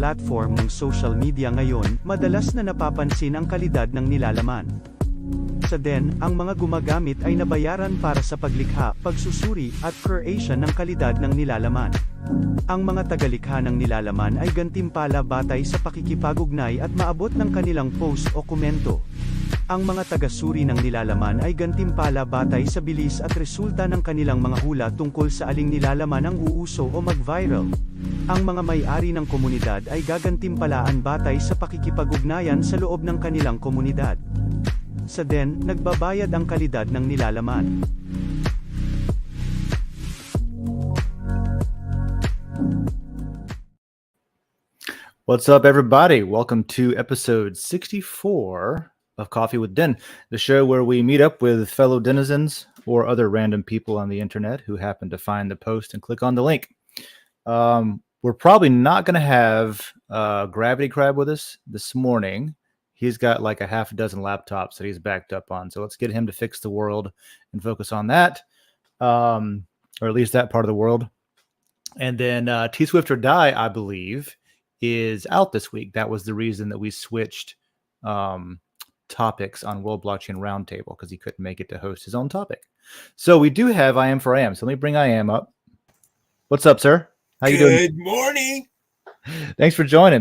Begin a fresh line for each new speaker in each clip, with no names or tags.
platform ng social media ngayon, madalas na napapansin ang kalidad ng nilalaman. Sa Den, ang mga gumagamit ay nabayaran para sa paglikha, pagsusuri, at creation ng kalidad ng nilalaman. Ang mga tagalikha ng nilalaman ay gantimpala batay sa pakikipag-ugnay at maabot ng kanilang post o komento. Ang mga tagasuri ng nilalaman ay gantimpala batay sa bilis at resulta ng kanilang mga hula tungkol sa aling nilalaman ang uuso o mag-viral. Ang mga may-ari ng komunidad ay gagantimpalaan batay sa pakikipag-ugnayan sa loob ng kanilang komunidad. Sa Den, nagbabayad ang kalidad ng nilalaman.
What's up, everybody? Welcome to episode 64 of Coffee with Den, the show where we meet up with fellow denizens or other random people on the internet who happen to find the post and click on the link. We're probably not going to have Gravity Crab with us this morning. He's got like a half a dozen laptops that he's backed up on. So let's get him to fix the world and focus on that, or at least that part of the world. And then T-Swift or Die, I believe, is out this week. That was the reason that we switched topics on World Blockchain Roundtable, because he couldn't make it to host his own topic. So we do have I Am for I Am. So let me bring I Am up. What's up, sir? How you doing?
Good morning.
Thanks for joining.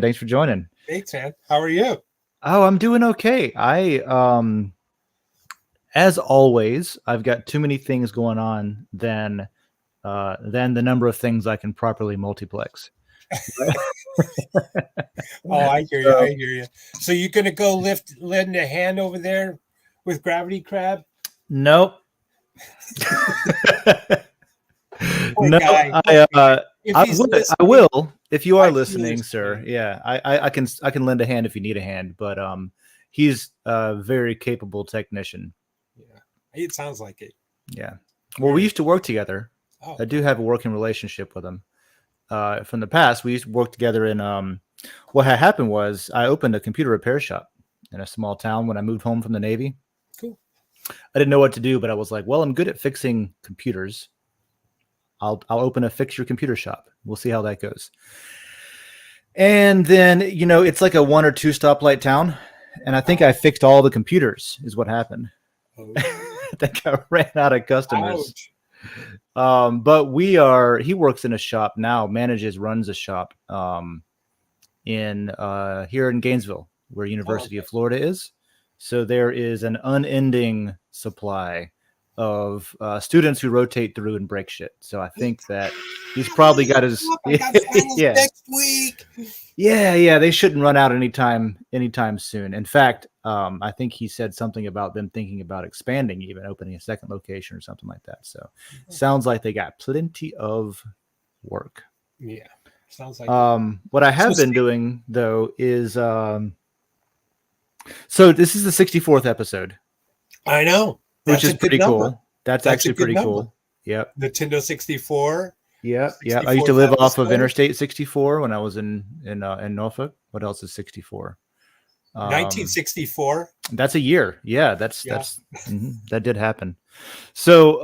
Thanks, man. How are you?
Oh, I'm doing okay. As always, I've got too many things going on than the number of things I can properly multiplex.
I hear you. So you're gonna go lend a hand over there with Gravity Crab?
Nope. No,
guy.
I will if you are listening, sir. Yeah, I can lend a hand if you need a hand, but he's a very capable technician.
Yeah, it sounds like it.
Yeah. Well, we used to work together.
Oh.
I do have a working relationship with him. From the past, we used to work together in. What had happened was I opened a computer repair shop in a small town when I moved home from the Navy.
Cool.
I didn't know what to do, but I was like, well, I'm good at fixing computers. I'll open a fix your computer shop. We'll see how that goes. And then, it's like a 1 or 2 stoplight town. And I think I fixed all the computers is what happened.
Oh.
I think I ran out of customers.
Ouch.
But he works in a shop now, runs a shop here in Gainesville, where University of Florida is. So there is an unending supply of students who rotate through and break shit. So I think that he's probably got his
next week.
Yeah. They shouldn't run out anytime soon. In fact, I think he said something about them thinking about expanding, even opening a second location or something like that. So sounds like they got plenty of work.
Yeah, sounds like
what I have been doing though is so this is the 64th episode.
I know.
Which is pretty cool. That's actually pretty cool. Yep.
Nintendo 64.
Yeah. I used to live off of Interstate 64 when I was in Norfolk. What else is 64?
1964.
That's a year. Yeah, that's that did happen. So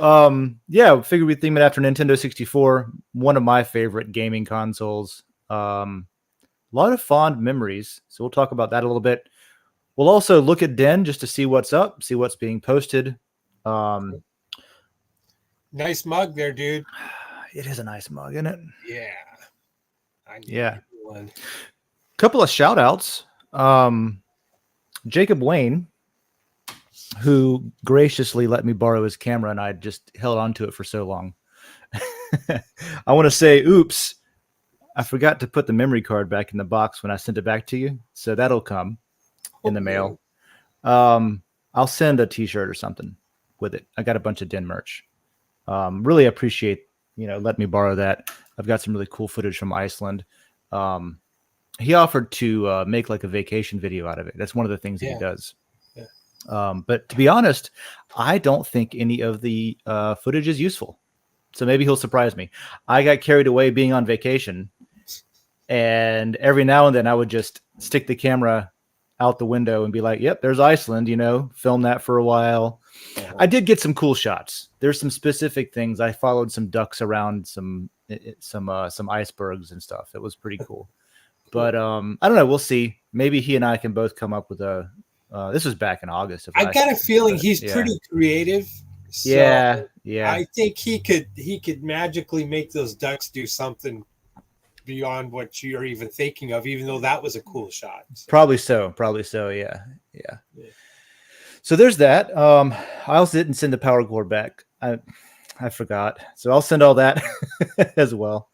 figured we'd theme it after Nintendo 64, one of my favorite gaming consoles. A lot of fond memories. So we'll talk about that a little bit. We'll also look at Den just to see what's up, see what's being posted.
Nice mug there, dude.
It is a nice mug, isn't it?
Yeah.
Couple of shout outs. Jacob Wayne, who graciously let me borrow his camera, and I just held on to it for so long. I want to say, oops, I forgot to put the memory card back in the box when I sent it back to you. So that'll come in the mail. I'll send a t-shirt or something with it. I got a bunch of Den merch. Really appreciate, let me borrow that. I've got some really cool footage from Iceland. He offered to make like a vacation video out of it. That's one of the things that he does. Yeah. But to be honest, I don't think any of the footage is useful. So maybe he'll surprise me. I got carried away being on vacation, and every now and then I would just stick the camera out the window and be like, yep, there's Iceland, film that for a while. I did get some cool shots. There's some specific things. I followed some ducks around some icebergs and stuff. It was pretty cool. But I don't know. We'll see. Maybe he and I can both come up with a. This was back in August of
I
last
got a
year,
feeling
but
he's
yeah.
pretty creative. So
Yeah, yeah.
I think he could magically make those ducks do something beyond what you're even thinking of, even though that was a cool shot. So,
Probably so. Yeah.
yeah.
So there's that. I also didn't send the power cord back. I forgot. So I'll send all that as well.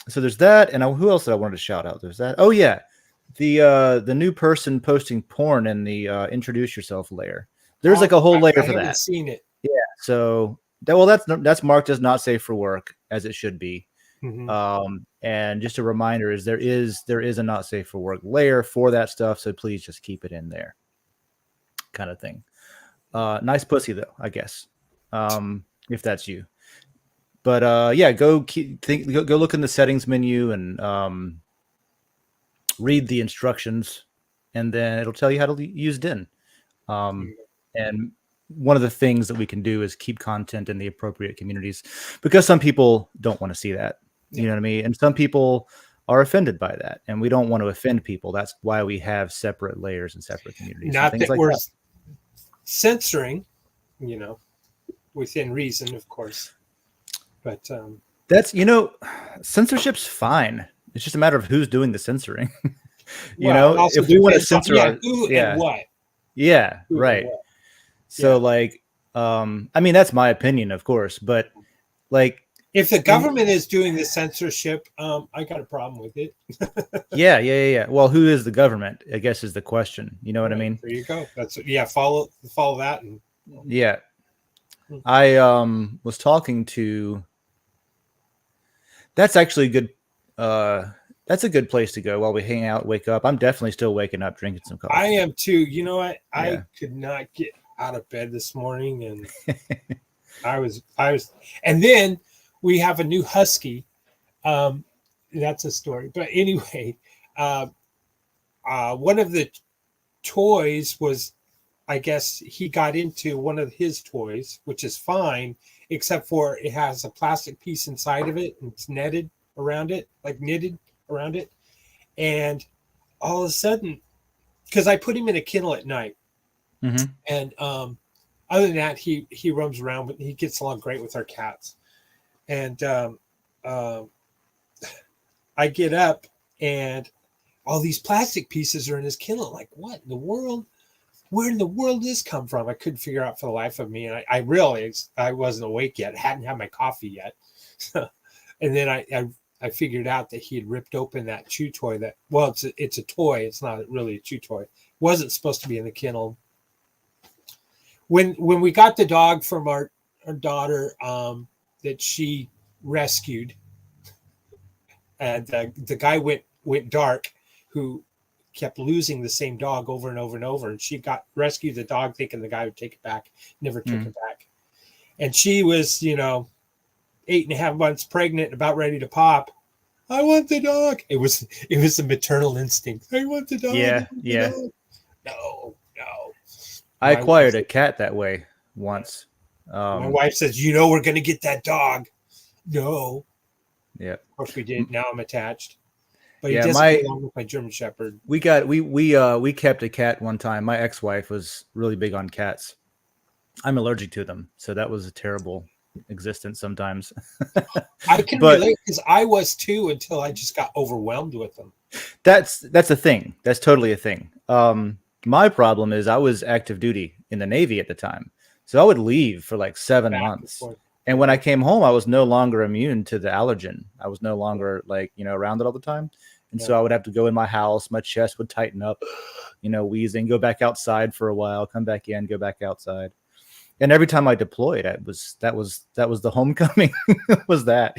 So there's that, and who else did I wanted to shout out? There's that. Oh yeah, the new person posting porn in the introduce yourself layer. There's like a whole layer for that. I
haven't seen it.
Yeah. So that's marked as not safe for work, as it should be.
Mm-hmm.
And just a reminder is there is a not safe for work layer for that stuff. So please just keep it in there, kind of thing. Nice pussy though, I guess. If that's you. But yeah, go look in the settings menu and read the instructions, and then it'll tell you how to use Den. And one of the things that we can do is keep content in the appropriate communities, because some people don't want to see that. You know what I mean? And some people are offended by that, and we don't want to offend people. That's why we have separate layers and separate communities.
Not
and things
that
like
we're
that.
censoring, within reason, of course. But
that's censorship's fine. It's just a matter of who's doing the censoring. If we want to censor
who and what.
Yeah, right. So I mean, that's my opinion, of course, but like
if the government is doing the censorship, I got a problem with it.
Yeah. Well, who is the government, I guess, is the question. You know what I mean?
There you go. That's follow that. And
yeah. I was talking to. That's actually a good. That's a good place to go while we hang out, wake up. I'm definitely still waking up, drinking some coffee.
I am too. You know what? I could not get out of bed this morning, and I was, and then we have a new husky. That's a story, but anyway, one of the toys was, I guess he got into one of his toys, which is fine, except for it has a plastic piece inside of it, and it's netted around it, like knitted around it. And all of a sudden, because I put him in a kennel at night, and other than that, he roams around, but he gets along great with our cats. And I get up, and all these plastic pieces are in his kennel. Like, what in the world? Where in the world did this come from? I couldn't figure out for the life of me. And I realized I wasn't awake yet. Hadn't had my coffee yet. And then I figured out that he had ripped open that chew toy it's a toy. It's not really a chew toy. It wasn't supposed to be in the kennel. When we got the dog from our daughter that she rescued, and the guy went dark, who kept losing the same dog over and over and over. And she rescued the dog thinking the guy would take it back, never took it back. And she was, 8.5 months pregnant, about ready to pop. I want the dog. It was a maternal instinct. I want the dog.
Yeah.
No.
I acquired a cat that way once.
My wife says, we're going to get that dog. No.
Yeah.
Of course we did. Now I'm attached. But he
Yeah,
doesn't get along with my German Shepherd.
We kept a cat one time. My ex-wife was really big on cats. I'm allergic to them, so that was a terrible existence sometimes.
I can relate, because I was too, until I just got overwhelmed with them.
That's a thing. That's totally a thing. My problem is I was active duty in the Navy at the time, so I would leave for like 7 months. And when I came home, I was no longer immune to the allergen. I was no longer around it all the time. And so I would have to go in my house. My chest would tighten up, wheezing, go back outside for a while, come back in, go back outside. And every time I deployed, that was the homecoming was that,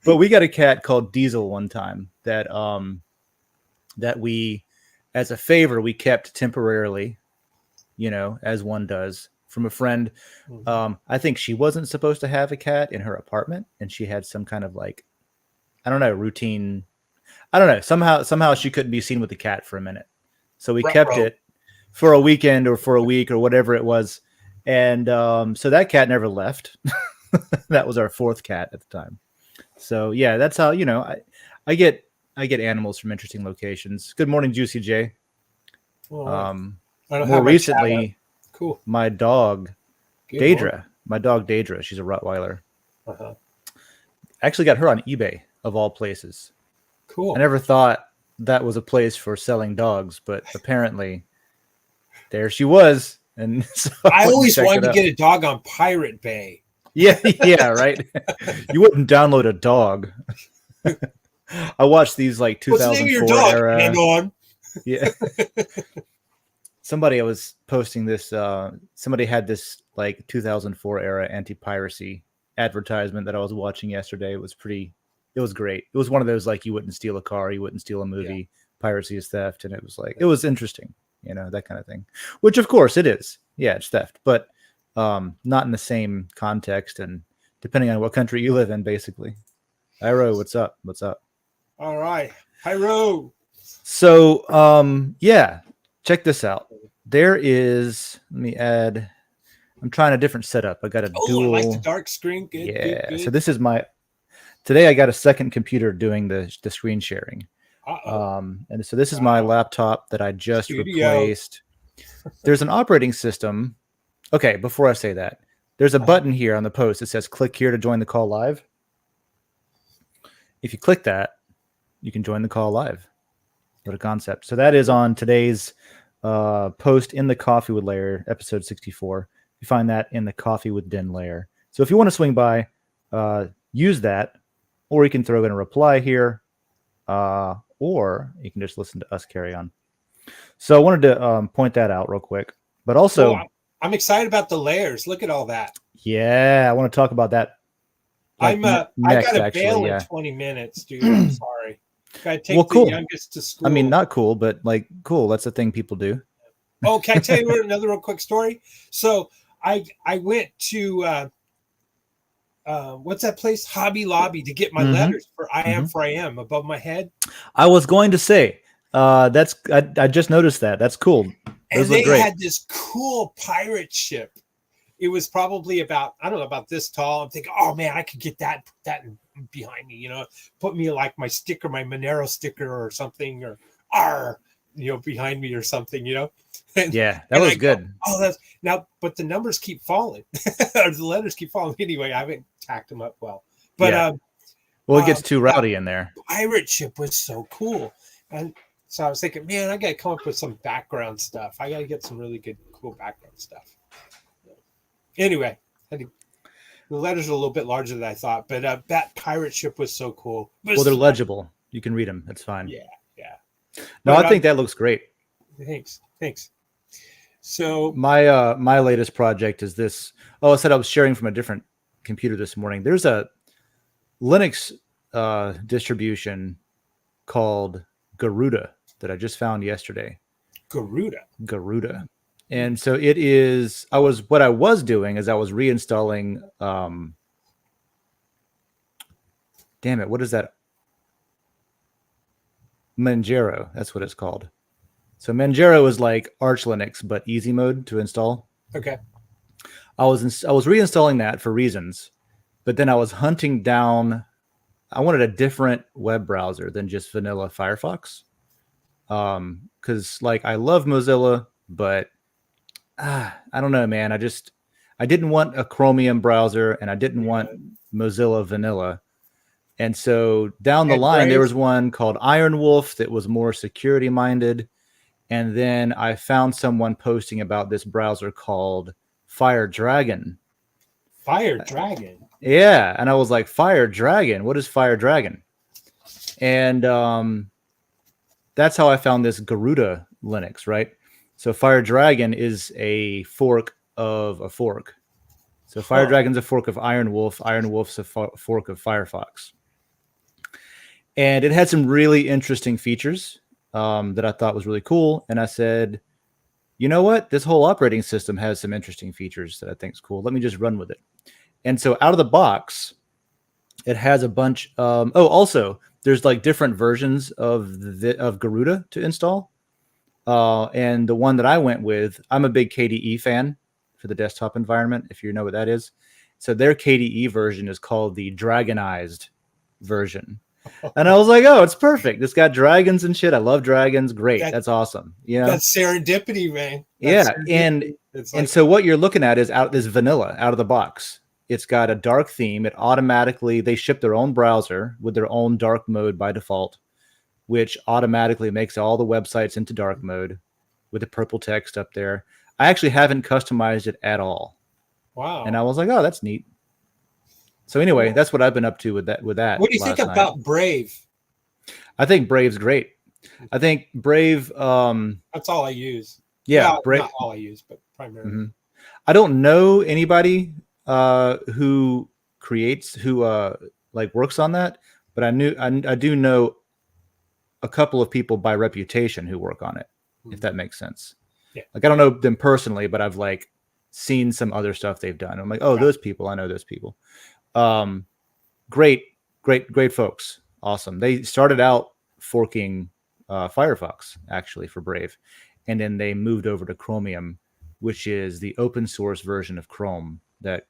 But we got a cat called Diesel one time that we, as a favor, we kept temporarily, as one does, from a friend. I think she wasn't supposed to have a cat in her apartment, and she had some kind of routine. I don't know. Somehow she couldn't be seen with the cat for a minute. So we kept it for a weekend or for a week or whatever it was. And so that cat never left. That was our fourth cat at the time. So yeah, that's how I get animals from interesting locations. Good morning, Juicy J.
All right.
Um,
I don't
more
have my chat up.
recently,
Cool.
my dog
Good morning.
Daedra, she's a Rottweiler.
Uh-huh.
I actually got her on eBay of all places.
Cool.
I never thought that was a place for selling dogs, but apparently there she was. And so
I always
checked
wanted
it
to
out.
get a dog on Pirate Bay.
Yeah, right. You wouldn't download a dog. I watched these like
What's the name of your
2004
dog?
era.
Anon.
Yeah. Somebody I was posting this. Somebody had this like 2004 era anti-piracy advertisement that I was watching yesterday. It was great. It was one of those like you wouldn't steal a car, you wouldn't steal a movie. Piracy is theft, and it was like it was interesting, that kind of thing. Which of course it is. Yeah, it's theft, but not in the same context and depending on what country you live in, basically. Iro, what's up? What's up?
All right. Pyro.
So, yeah, check this out. There is, let me add, I'm trying a different setup. I got a dual.
I like the dark screen. Good,
yeah.
good.
So this is today I got a second computer doing the screen sharing. And so this is my laptop that I just replaced. There's an operating system. Okay, before I say that, there's a button here on the post that says click here to join the call live. If you click that, you can join the call live. What a concept. So that is on today's post in the Coffee with Lair, episode 64. You find that in the Coffee with Den layer. So if you want to swing by, use that, or you can throw in a reply here, or you can just listen to us carry on. So I wanted to point that out real quick. But also,
I'm excited about the layers. Look at all that.
Yeah, I want to talk about that.
I got to bail in 20 minutes, dude. I'm sorry. Gotta take the youngest to school.
I mean, not cool, but like cool. That's the thing people do.
Oh, can I tell you another real quick story? So I went to what's that place? Hobby Lobby to get my letters for I am above my head.
I was going to say I just noticed that. That's cool.
Those and they great. Had this cool pirate ship. It was probably about, I don't know, about this tall. I'm thinking, oh man, I could get that, put that behind me, put me like my sticker, my Monero sticker or something, or R, behind me or something, And,
yeah, that was good.
Go, oh, that's now, but the numbers keep falling, or the letters keep falling. Anyway, I haven't tacked them up well, but
well, it gets too rowdy in there.
Pirate ship was so cool, and so I was thinking, man, I got to come up with some background stuff. I got to get some really good, cool background stuff. Anyway, the letters are a little bit larger than I thought, but that pirate ship was so cool.
Well, they're legible. You can read them. That's fine.
Yeah.
No, I think that looks great.
Thanks. So
my latest project is this. Oh, I said I was sharing from a different computer this morning. There's a Linux distribution called Garuda that I just found yesterday. Garuda. And so it is, what I was doing is I was reinstalling, damn it, what is that? Manjaro, that's what it's called. So Manjaro is like Arch Linux, but easy mode to install.
Okay.
I was reinstalling that for reasons, but then I was hunting down, I wanted a different web browser than just vanilla Firefox. Because like I love Mozilla, but I don't know, man. I didn't want a Chromium browser and I didn't want Mozilla vanilla. And so down the line, there was one called Iron Wolf that was more security minded. And then I found someone posting about this browser called Fire Dragon.
Fire Dragon?
Yeah. And I was like, Fire Dragon? What is Fire Dragon? And that's how I found this Garuda Linux, right? So Fire Dragon is a fork of a fork. So Fire Dragon's a fork of Iron Wolf. Iron Wolf's a fork of Firefox. And it had some really interesting features that I thought was really cool. And I said, you know what? This whole operating system has some interesting features that I think is cool. Let me just run with it. And so out of the box, it has a bunch. Also, there's like different versions of Garuda to install. And the one that I went with, I'm a big KDE fan for the desktop environment, if you know what that is. So their KDE version is called the Dragonized version. And I was like, oh, it's perfect. It's got dragons and shit. I love dragons. Great. That's awesome. You know?
That's serendipity, man.
Yeah.
Serendipity.
And so what you're looking at is this vanilla out of the box. It's got a dark theme. It automatically, they ship their own browser with their own dark mode by default, which automatically makes all the websites into dark mode with the purple text up there. I actually haven't customized it at all.
Wow.
And I was like, oh, that's neat. So anyway, that's what I've been up to with that.
What do you think about Brave?
I think Brave's great. I think Brave.
That's all I use.
Yeah,
well,
Brave.
Not all I use, but primarily.
Mm-hmm. I don't know anybody who creates like works on that, but I do know a couple of people by reputation who work on it. Mm-hmm. If that makes sense.
Yeah.
Like I don't know them personally, but I've like seen some other stuff they've done. I'm like, oh, those people. I know those people. Great folks. Awesome. They started out forking Firefox actually for Brave, and then they moved over to Chromium, which is the open source version of Chrome that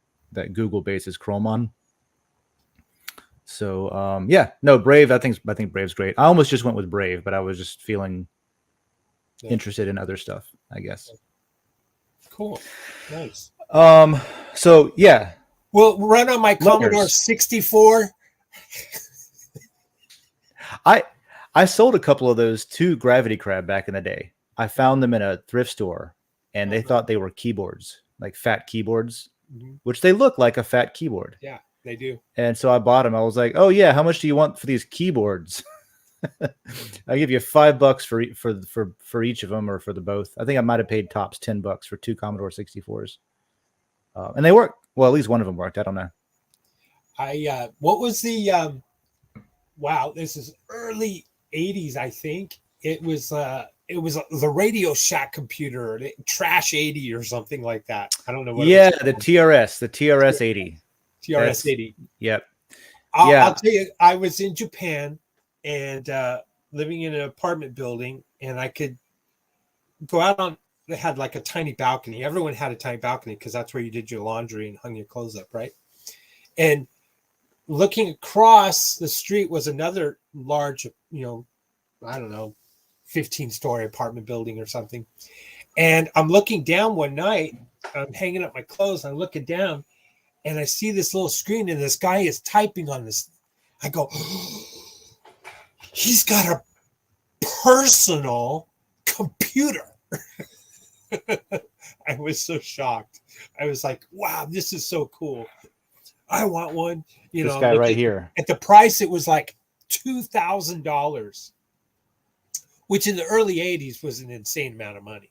Google bases Chrome on. So Brave. I think Brave's great. I almost just went with Brave, but I was just feeling interested in other stuff, I guess.
Cool. Nice.
So yeah.
Well, run on my Commodore 64.
I sold a couple of those to Gravity Crab back in the day. I found them in a thrift store, and they thought they were keyboards, like fat keyboards, which they look like a fat keyboard.
Yeah, they do.
And so I bought them. I was like, oh yeah, how much do you want for these keyboards? I give you $5 for each of them, or for the both. I think I might have paid tops $10 for 2 Commodore 64s, and they work. Well, at least one of them worked. I don't know.
What was the? Wow, this is early '80s. I think it was the Radio Shack computer, Trash 80 or something like that. I don't know what.
Yeah, the TRS 80.
TRS 80.
Yep.
I'll tell you, I was in Japan and living in an apartment building, and I could go out on. They had like a tiny balcony. Everyone had a tiny balcony because that's where you did your laundry and hung your clothes up, right? And looking across the street was another large, I don't know, 15-story apartment building or something. And I'm looking down one night, I'm hanging up my clothes, I'm looking down, and I see this little screen, and this guy is typing on this. I go, he's got a personal computer. I was so shocked. I was like, wow, this is so cool. I want one.
This guy right here.
At the price, it was like $2,000, which in the early 80s was an insane amount of money.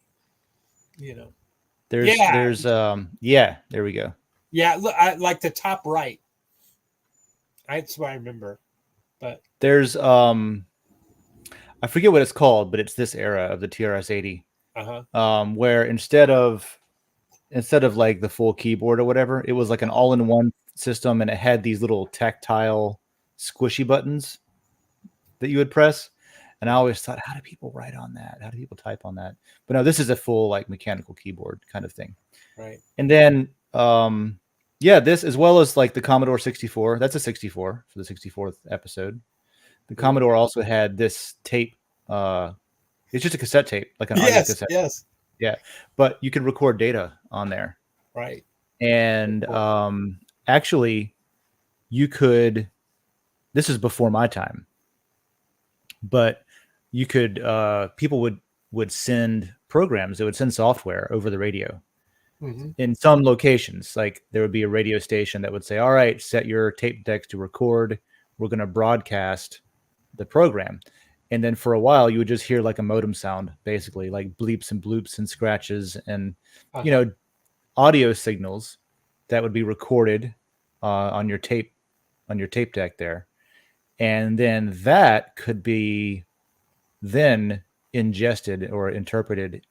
There we go. Yeah, look, I like the top right. That's what I remember. But
there's I forget what it's called, but it's this era of the TRS 80. Where instead of like the full keyboard or whatever, it was like an all-in-one system, and it had these little tactile squishy buttons that you would press. And I always thought, how do people write on that? How do people type on that? But no, this is a full like mechanical keyboard kind of thing.
Right.
And then this, as well as like the Commodore 64, that's a 64 for the 64th episode. The Commodore also had this tape. It's just a cassette tape, like an audio cassette.
Yes.
Yeah. But you could record data on there.
Right.
And actually you could, this is before my time, but you could people would send programs, they would send software over the radio. In some locations. Like there would be a radio station that would say, all right, set your tape decks to record, we're going to broadcast the program. And then for a while you would just hear like a modem sound, basically like bleeps and bloops and scratches and audio signals that would be recorded on your tape deck there. And then that could be then ingested or interpreted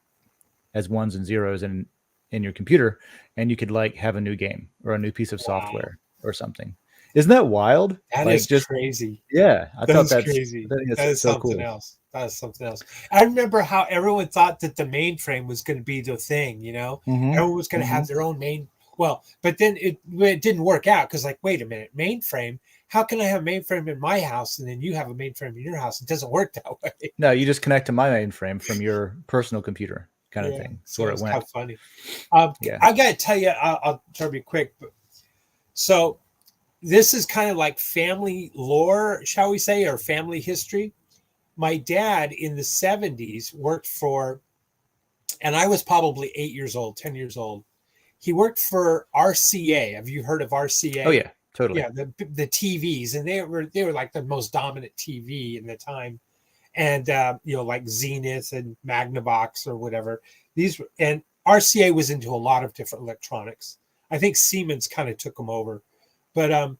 as ones and zeros in your computer, and you could like have a new game or a new piece of software or something. Isn't that wild?
That is just crazy.
Yeah, I thought that's
crazy.
That
is
so
something
cool.
else. That is something else. I remember how everyone thought that the mainframe was going to be the thing. Everyone was going to have their own main. Well, but then it didn't work out because, like, wait a minute, mainframe. how can I have a mainframe in my house and then you have a mainframe in your house? It doesn't work that way.
No, you just connect to my mainframe from your personal computer, kind of
Yeah,
thing. That's
so
where
it's
it
kind
went.
of funny.
Yeah.
I got to tell you, I'll try to be quick. But, so this is kind of like family lore, shall we say, or family history. My dad in the 70s worked for, and I was probably 8 years old, 10 years old. He worked for RCA. Have you heard of RCA?
Oh yeah, totally.
Yeah, the TVs, and they were like the most dominant TV in the time, and like Zenith and Magnavox or whatever. And RCA was into a lot of different electronics. I think Siemens kind of took them over, but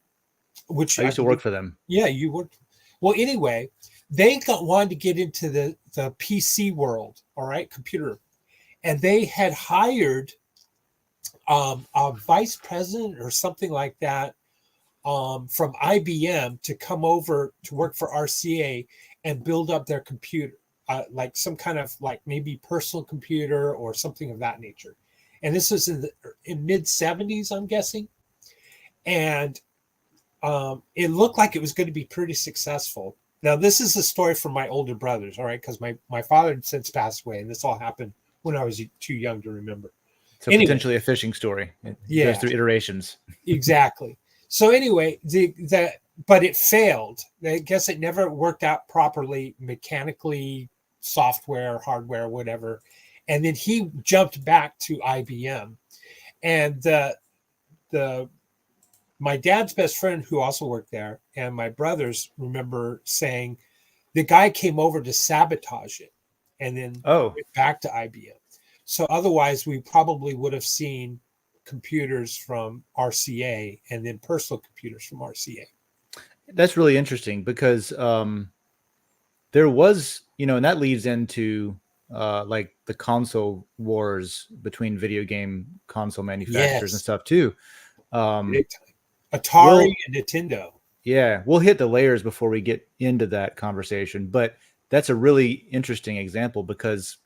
which
I used to work for them.
yeah, you worked. Well, anyway, they wanted to get into the PC world, all right, computer, and they had hired a vice president or something like that from IBM to come over to work for RCA and build up their computer, like some kind of like maybe personal computer or something of that nature. And this was in mid 70s, I'm guessing. And it looked like it was going to be pretty successful. Now, this is a story from my older brothers, all right, because my father had since passed away, and this all happened when I was too young to remember.
So
Anyway,
potentially a phishing story. It
yeah,
goes through iterations.
exactly. So anyway, but it failed. I guess it never worked out properly mechanically, software, hardware, whatever. And then he jumped back to IBM, and my dad's best friend who also worked there and my brothers remember saying the guy came over to sabotage it and then went back to IBM. So otherwise we probably would have seen computers from RCA and then personal computers from RCA.
That's really interesting because there was, and that leads into like the console wars between video game console manufacturers and stuff too.
Atari and Nintendo.
Yeah, we'll hit the layers before we get into that conversation, but that's a really interesting example because,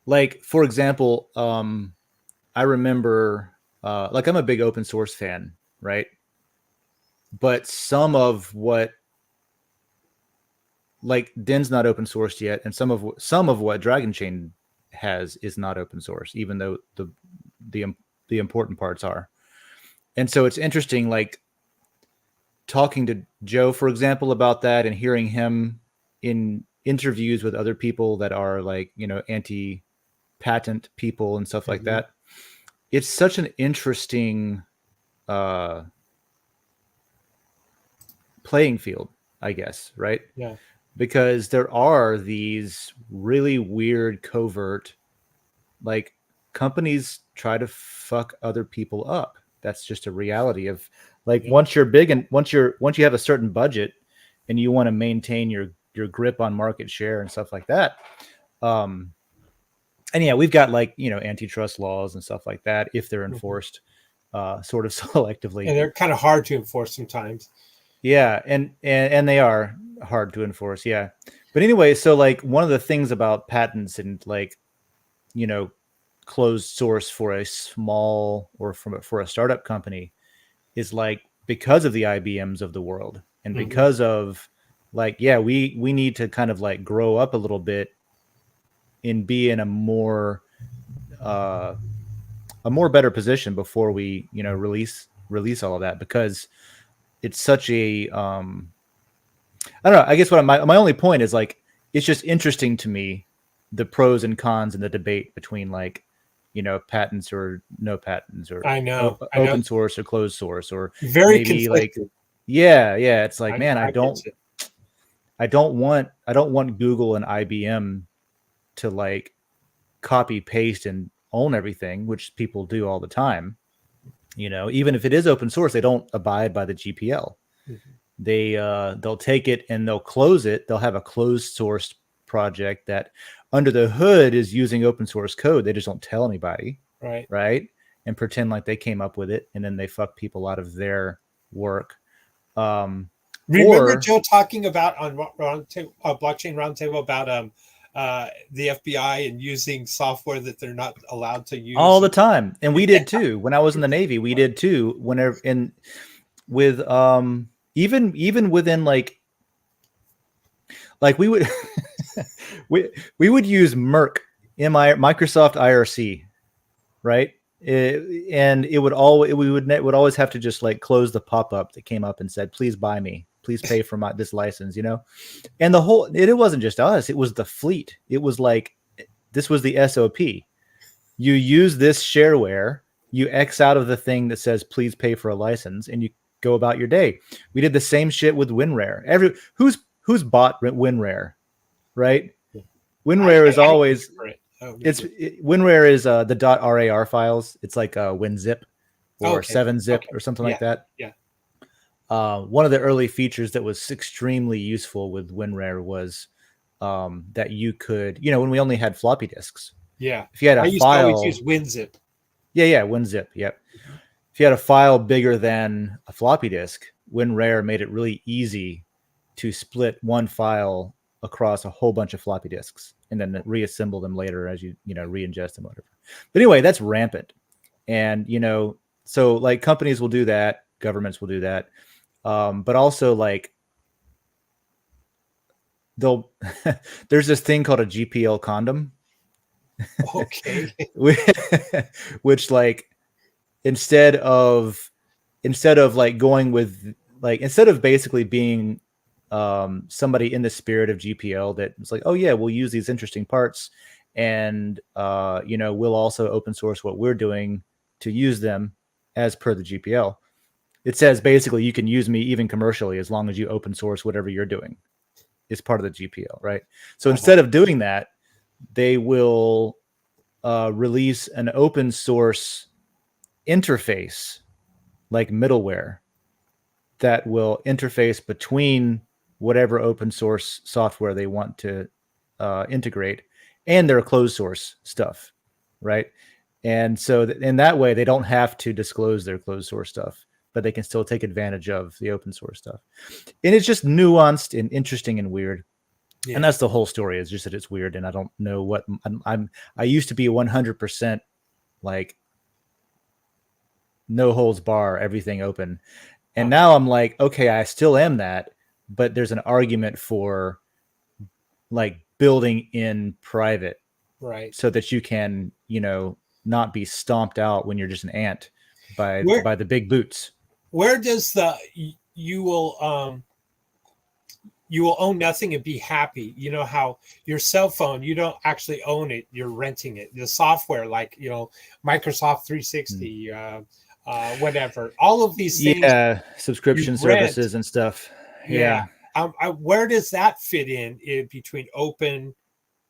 like, for example, I remember, like, I'm a big open source fan, right? But some of what, like, Den's not open sourced yet, and some of what Dragon Chain has is not open source, even though the important parts are. And so it's interesting, like talking to Joe, for example, about that and hearing him in interviews with other people that are like, anti-patent people and stuff like that. It's such an interesting playing field, I guess, right?
Yeah.
Because there are these really weird, covert, like companies try to fuck other people up. That's just a reality of like once you're big and once you have a certain budget and you want to maintain your grip on market share and stuff like that. And yeah, we've got like, antitrust laws and stuff like that if they're enforced sort of selectively.
And they're kind of hard to enforce sometimes.
Yeah, and they are hard to enforce, yeah. But anyway, so like one of the things about patents and like, closed source for a small or for a startup company is like because of the IBMs of the world and because of like, yeah, we need to kind of like grow up a little bit and be in a more better position before we, release all of that because it's such a I don't know. I guess what my only point is like it's just interesting to me the pros and cons and the debate between like patents or no patents or open source or closed source or
very
maybe
conflicted.
Like yeah it's like man I don't want Google and IBM to like copy paste and own everything, which people do all the time. Even if it is open source, they don't abide by the GPL. They'll take it and they'll close it. They'll have a closed source project that under the hood is using open source code. They just don't tell anybody. Right. And pretend like they came up with it. And then they fuck people out of their work.
Remember Joe talking about on Blockchain Roundtable about the FBI and using software that they're not allowed to use
all the time. And we did too. When I was in the Navy, we did too. with even within like we would we would use Microsoft IRC, right? And it would would always have to just like close the pop-up that came up and said, please buy me, please pay for this license, you know. And the whole it wasn't just us, it was the fleet. It was like, this was the SOP. You use this shareware, you X out of the thing that says please pay for a license, and you go about your day. We did the same shit with WinRare. Who's bought WinRare, right? WinRare is always WinRare is the .rar files. It's like WinZip or 7-zip or something like that.
Yeah.
One of the early features that was extremely useful with WinRare was that you could, when we only had floppy disks.
Yeah.
If you had
I
a
used
file,
to always use WinZip.
Yeah, WinZip. Yep. Mm-hmm. If you had a file bigger than a floppy disk, WinRare made it really easy to split one file across a whole bunch of floppy disks and then reassemble them later as you re-ingest them, whatever. But anyway, that's rampant. And, so like companies will do that, governments will do that. But also like there's this thing called a GPL condom.
Okay.
Which like, instead of like going with like, instead of basically being somebody in the spirit of GPL that was like, oh yeah, we'll use these interesting parts and we'll also open source what we're doing to use them as per the GPL. It says basically you can use me even commercially as long as you open source whatever you're doing is part of the GPL, right? So instead of doing that, they will release an open source interface like middleware that will interface between whatever open source software they want to integrate and their closed source stuff, right? And so in that way, they don't have to disclose their closed source stuff, but they can still take advantage of the open source stuff. And it's just nuanced and interesting and weird. Yeah. And that's the whole story, is just that it's weird. And I don't know what I used to be 100% like no holds bar, everything open. And now I'm like, okay, I still am that, but there's an argument for like building in private,
right?
So that you can, not be stomped out when you're just an ant by the big boots.
Where does you will own nothing and be happy? You know how your cell phone, you don't actually own it, you're renting it. The software, like Microsoft 360, whatever, all of these things,
subscription services and stuff. Yeah.
Where does that fit in between open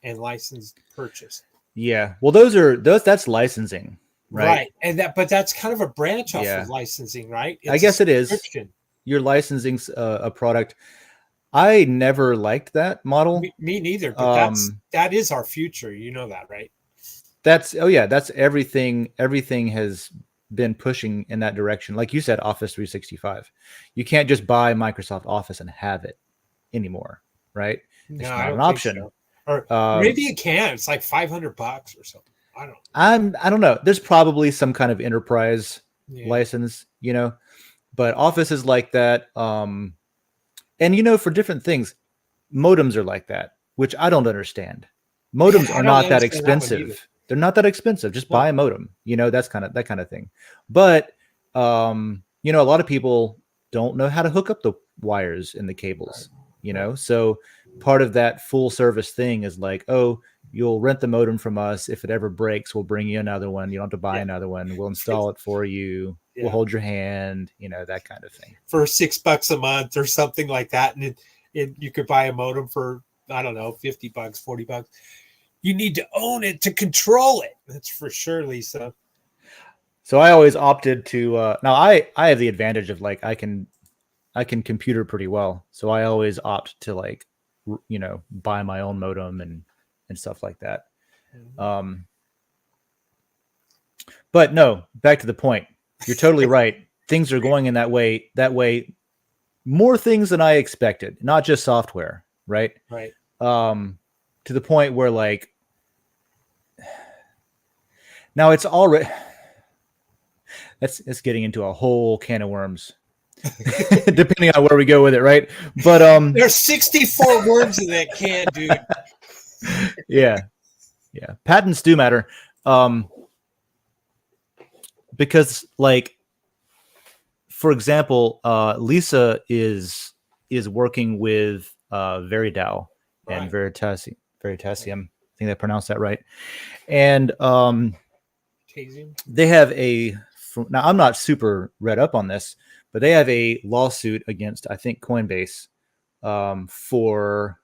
and licensed purchase?
Yeah, well, that's licensing, right?
And but that's kind of a branch off of licensing, right?
I guess it is. You're licensing a product. I never liked that model.
Me neither. But that is our future. You know that, right?
That's everything. Everything has been pushing in that direction. Like you said, Office 365. You can't just buy Microsoft Office and have it anymore, right? It's not an option. So.
Or maybe it can. It's like $500 or something. I don't know.
I don't know. There's probably some kind of enterprise license, but Office is like that. And for different things, modems are like that, which I don't understand. Modems are not that expensive. They're not that expensive. Just buy a modem. That's that kind of thing. But a lot of people don't know how to hook up the wires and the cables. So part of that full service thing is like, oh, you'll rent the modem from us. If it ever breaks, we'll bring you another one. You don't have to buy another one. We'll install it for you. We'll hold your hand, that kind of thing.
For $6 a month or something like that. And you could buy a modem for, I don't know, $50, $40. You need to own it to control it. That's for sure, Lisa.
So I always opted to, now I have the advantage of like, I can computer pretty well. So I always opt to like, buy my own modem and stuff like that. Mm-hmm. But no, back to the point. You're totally right. Things are going in that way, more things than I expected, not just software. Right.
Right.
To the point where like, now it's already, it's getting into a whole can of worms. depending on where we go with it, right? But
There's 64 words in that can, dude.
yeah, patents do matter, because, like, for example, Lisa is working with Veridao and
Right.
Veritasium. I think I pronounced that right. And
Tasium.
they have now I'm not super read up on this, but they have a lawsuit against, I think, Coinbase, for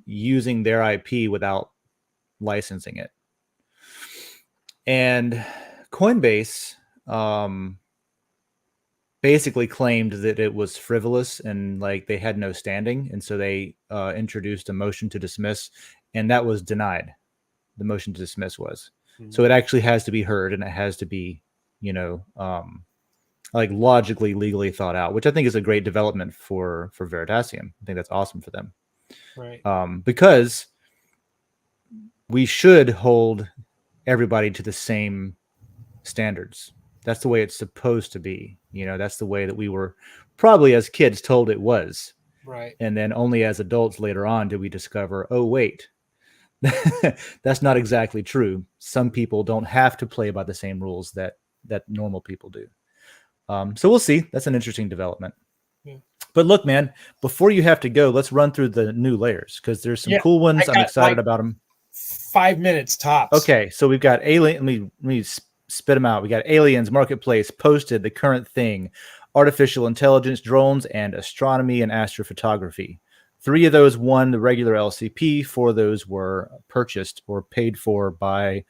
using their IP without licensing it. And Coinbase basically claimed that it was frivolous and, like, they had no standing, and so they introduced a motion to dismiss, and that was denied. The motion to dismiss was. So it actually has to be heard, and it has to be, like, logically, legally thought out, which I think is a great development for Veritasium. I think that's awesome for them.
Right.
Because we should hold everybody to the same standards. That's the way it's supposed to be. That's the way that we were probably as kids told it was.
Right.
And then only as adults later on did we discover, oh, wait, that's not exactly true. Some people don't have to play by the same rules that normal people do. So we'll see. That's an interesting development. Yeah. But look, man, before you have to go, let's run through the new layers, because there's some cool ones. I'm excited about them.
5 minutes tops.
Okay, so we've got alien. Let me spit them out. We got aliens, marketplace, posted, the current thing, artificial intelligence, drones, and astronomy and astrophotography. 3 of those won the regular LCP. 4 of those were purchased or paid for by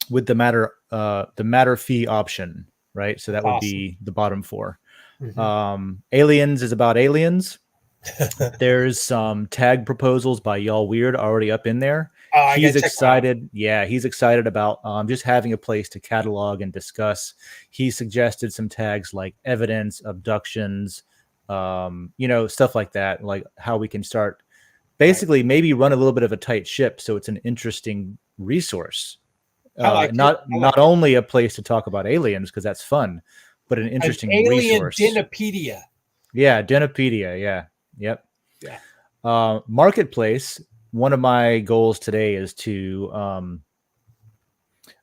with the matter fee option, right? So that would be the bottom 4. Mm-hmm. Aliens is about aliens. There's some tag proposals by Y'all Weird already up in there. He's excited. Yeah, he's excited about just having a place to catalog and discuss. He suggested some tags like evidence, abductions, stuff like that, like how we can start basically maybe run a little bit of a tight ship so it's an interesting resource. Not only a place to talk about aliens, because that's fun, but an interesting resource.
Dinopedia.
Yeah, Dinopedia. Yeah. Yep.
Yeah.
Marketplace. One of my goals today is to I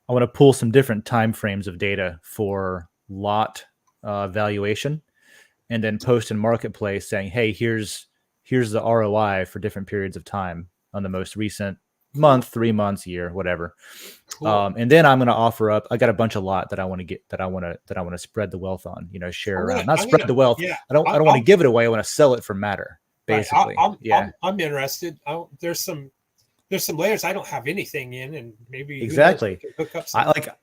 want to pull some different time frames of data for lot valuation, and then post in Marketplace saying, hey, here's the ROI for different periods of time on the most recent month, 3 months, year, whatever. Cool. And then I'm going to offer up. I got a bunch of lot that I want to get, that I want to spread the wealth on. Share around, not spread the wealth. Yeah, I don't want to give it away. I want to sell it for matter. Basically,
right. I'm interested. There's some layers I don't have anything in, and maybe
exactly.
Hook up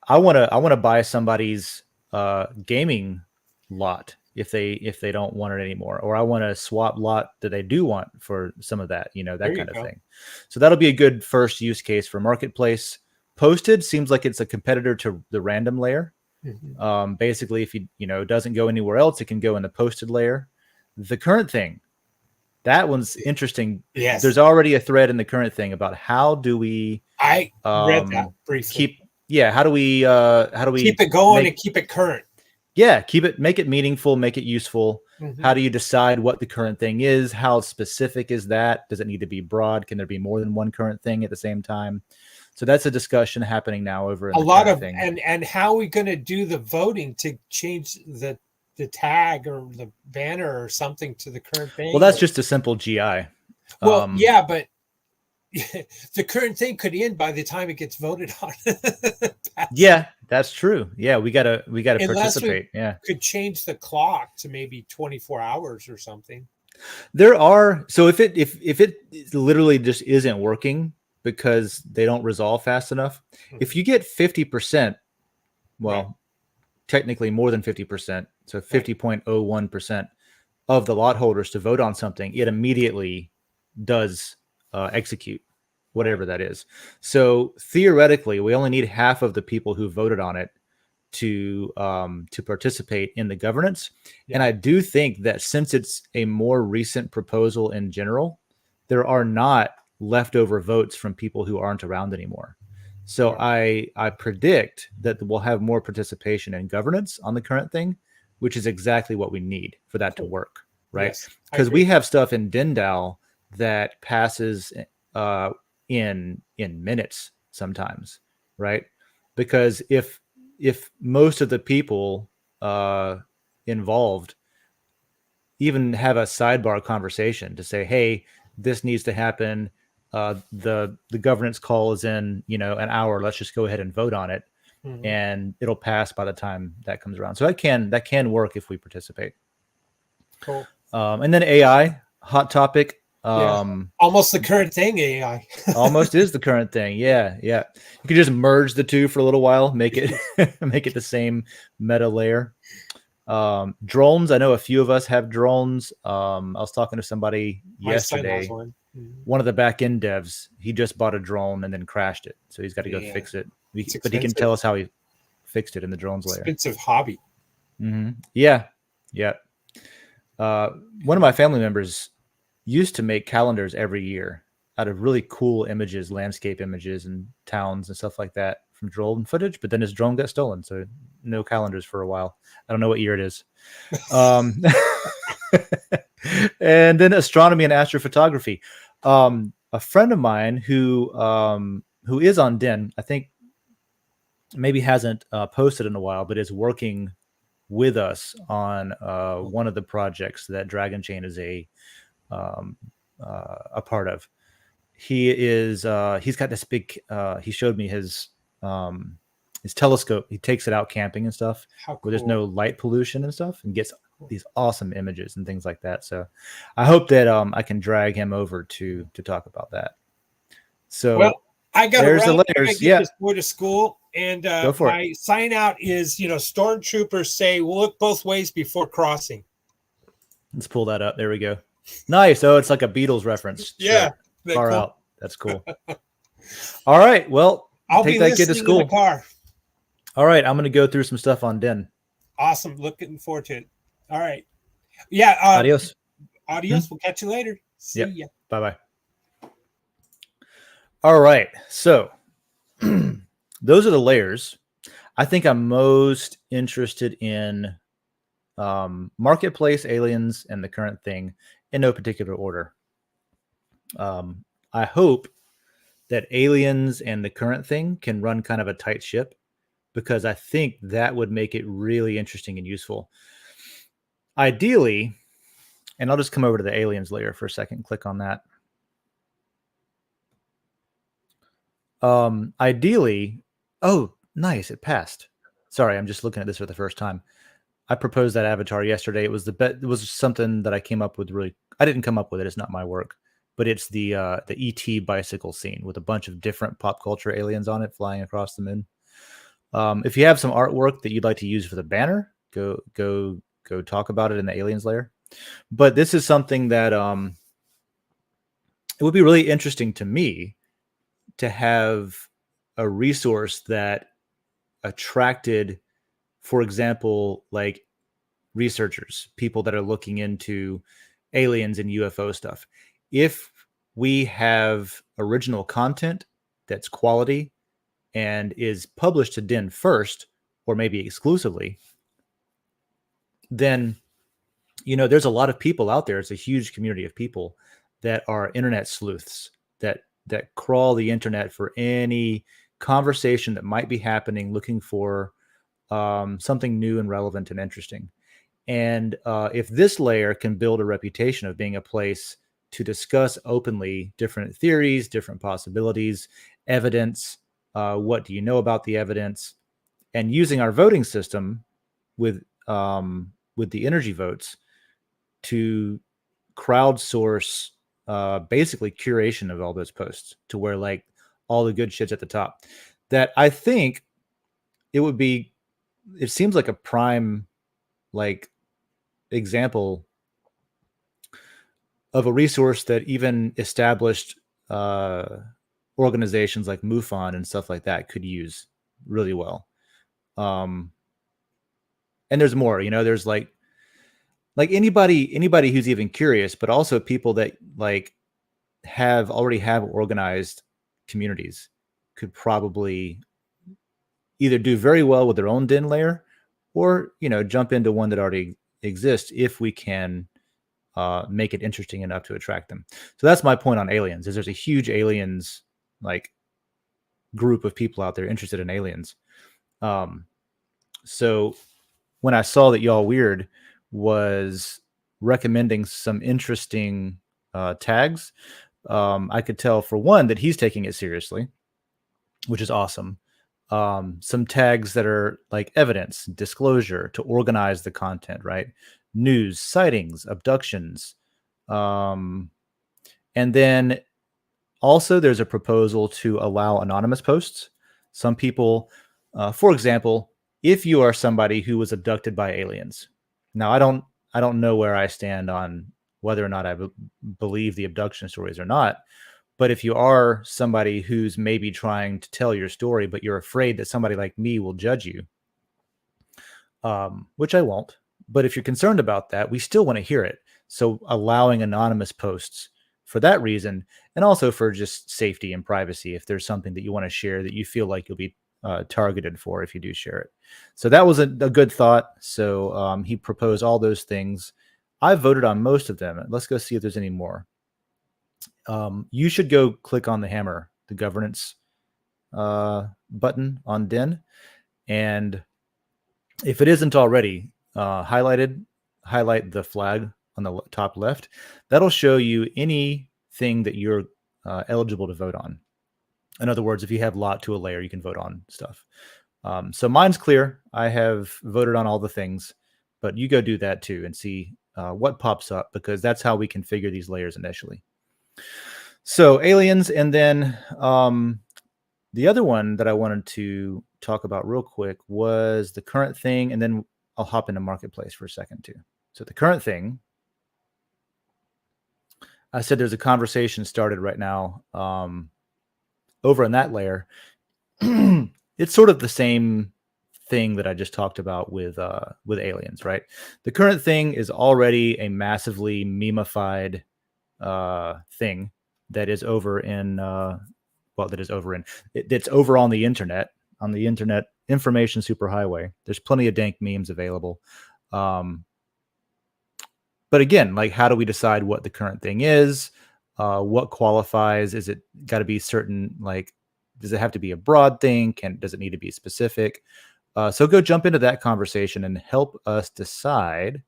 I want to buy somebody's gaming lot if they don't want it anymore, or I want to swap lot that they do want for some of that, that kind of thing. So that'll be a good first use case for Marketplace. Posted seems like it's a competitor to the random layer. Mm-hmm. Basically, if it doesn't go anywhere else, it can go in the posted layer. The current thing, that one's interesting.
Yes.
There's already a thread in the current thing about how do we
read that briefly.
How do we
keep it going and keep it current?
Yeah, make it meaningful, make it useful. Mm-hmm. How do you decide what the current thing is? How specific is that? Does it need to be broad? Can there be more than one current thing at the same time? So that's a discussion happening now over in
a lot of thing. And how are we going to do the voting to change the tag or the banner or something to the current thing?
Well, that's just a simple GI.
Well, yeah, but the current thing could end by the time it gets voted on.
Yeah, that's true. Yeah, we gotta participate. Yeah,
could change the clock to maybe 24 hours or something.
There are, so if it literally just isn't working because they don't resolve fast enough, if you get 50%, well, right. Technically more than 50%, so 50.01% of the lot holders to vote on something, it immediately does execute whatever that is. So theoretically, we only need half of the people who voted on it to participate in the governance. Yeah. And I do think that since it's a more recent proposal in general, there are not leftover votes from people who aren't around anymore. So I predict that we'll have more participation in governance on the current thing which is exactly what we need for that to work, right?
Yes, I
Because we
agree.
have stuff in Den.social that passes in minutes sometimes, right? Because if most of the people involved even have a sidebar conversation to say, hey, this needs to happen. The governance call is in, an hour. Let's just go ahead and vote on it,
Mhm.
and it'll pass by the time that comes around. So that can work if we participate.
Cool.
And then AI, hot topic.
Yeah. Almost the current thing, AI.
Almost is the current thing. Yeah, yeah. You could just merge the two for a little while, make it make it the same meta layer. Drones. I know a few of us have drones. I was talking to somebody
My son has
yesterday.
one. Mhm.
One of the back end devs, he just bought a drone and then crashed it, so he's got to go
Yeah.
fix it.
It's
But he can
expensive.
tell us how he fixed it in the drones layer.
Expensive hobby.
Yeah, yeah. One of my family members used to make calendars every year out of really cool images, landscape images, and towns and stuff like that from drone footage. But then his drone got stolen, so no calendars for a while. I don't know what year it is. And then astronomy and astrophotography. A friend of mine who is on Den, I think maybe hasn't posted in a while, but is working with us on one of the projects that Dragon Chain is a part of. He's got this big. He showed me his telescope. He takes it out camping and stuff
How
where there's
cool.
no light pollution and stuff, and gets these awesome images and things like that. So I hope that I can drag him over to talk about that. So
Well, I got to
there's
run.
the
I got
layers.
to get
Yeah,
this boy to school. And
go for it.
my sign out is, stormtroopers say, we'll look both ways before crossing.
Let's pull that up. There we go. Nice. Oh, it's like a Beatles reference.
Yeah.
Sure. Far
Cool?
out. That's cool. All right. Well,
I'll
take
be
that kid to
listening in the
school.
car.
All right. I'm going to go through some stuff on Den.
Awesome. Looking forward to it. All right. Yeah.
Adios.
Adios. We'll catch you later. See ya.
Bye-bye. All right. So those are the layers. I think I'm most interested in marketplace, aliens, and the current thing in no particular order. I hope that aliens and the current thing can run kind of a tight ship, because I think that would make it really interesting and useful. Ideally, and I'll just come over to the aliens layer for a second, click on that. Ideally, oh, nice, it passed. Sorry, I'm just looking at this for the first time. I proposed that avatar yesterday. It was it was something that I came up with. I didn't come up with it. It's not my work, but it's the ET bicycle scene with a bunch of different pop culture aliens on it flying across the moon. If you have some artwork that you'd like to use for the banner, go talk about it in the aliens layer. But this is something that it would be really interesting to me to have a resource that attracted, for example, like researchers, people that are looking into aliens and UFO stuff. If we have original content that's quality and is published to Den first, or maybe exclusively, then there's a lot of people out there. It's a huge community of people that are internet sleuths that crawl the internet for any conversation that might be happening, looking for something new and relevant and interesting. And if this layer can build a reputation of being a place to discuss openly different theories, different possibilities, evidence, what do you know about the evidence, and using our voting system with the energy votes to crowdsource basically curation of all those posts to where like all the good shit's at the top. That I think it seems like a prime like example of a resource that even established organizations like MUFON and stuff like that could use really well. And there's more, there's like anybody who's even curious, but also people that like already have organized communities could probably either do very well with their own Den layer or jump into one that already exists if we can make it interesting enough to attract them. So that's my point on aliens. Is there's a huge aliens like group of people out there interested in aliens. So when I saw that Y'all Weird was recommending some interesting tags, I could tell for one that he's taking it seriously, which is awesome. Some tags that are like evidence, disclosure to organize the content, right? News, sightings, abductions. And then also there's a proposal to allow anonymous posts. Some people, for example, if you are somebody who was abducted by aliens. Now, I don't know where I stand on whether or not I believe the abduction stories or not. But if you are somebody who's maybe trying to tell your story, but you're afraid that somebody like me will judge you, which I won't. But if you're concerned about that, we still want to hear it. So allowing anonymous posts for that reason, and also for just safety and privacy, if there's something that you want to share that you feel like you'll be targeted for if you do share it. So that was a good thought. So he proposed all those things. I voted on most of them. Let's go see if there's any more. You should go click on the hammer, the governance button on Den. And if it isn't already highlight the flag on the top left. That'll show you anything that you're eligible to vote on. In other words, if you have lot to a layer, you can vote on stuff. So mine's clear. I have voted on all the things, but you go do that too and see what pops up, because that's how we configure these layers initially. So aliens, and then the other one that I wanted to talk about real quick was the current thing, and then I'll hop into marketplace for a second too. So the current thing, I said there's a conversation started right now over in that layer. It's sort of the same thing that I just talked about with aliens, right? The current thing is already a massively memified thing that is over in it's over on the internet information superhighway. There's plenty of dank memes available. But again, like, how do we decide what the current thing is? What qualifies? Is it got to be certain, like, does it have to be a broad thing? Does it need to be specific? So go jump into that conversation and help us decide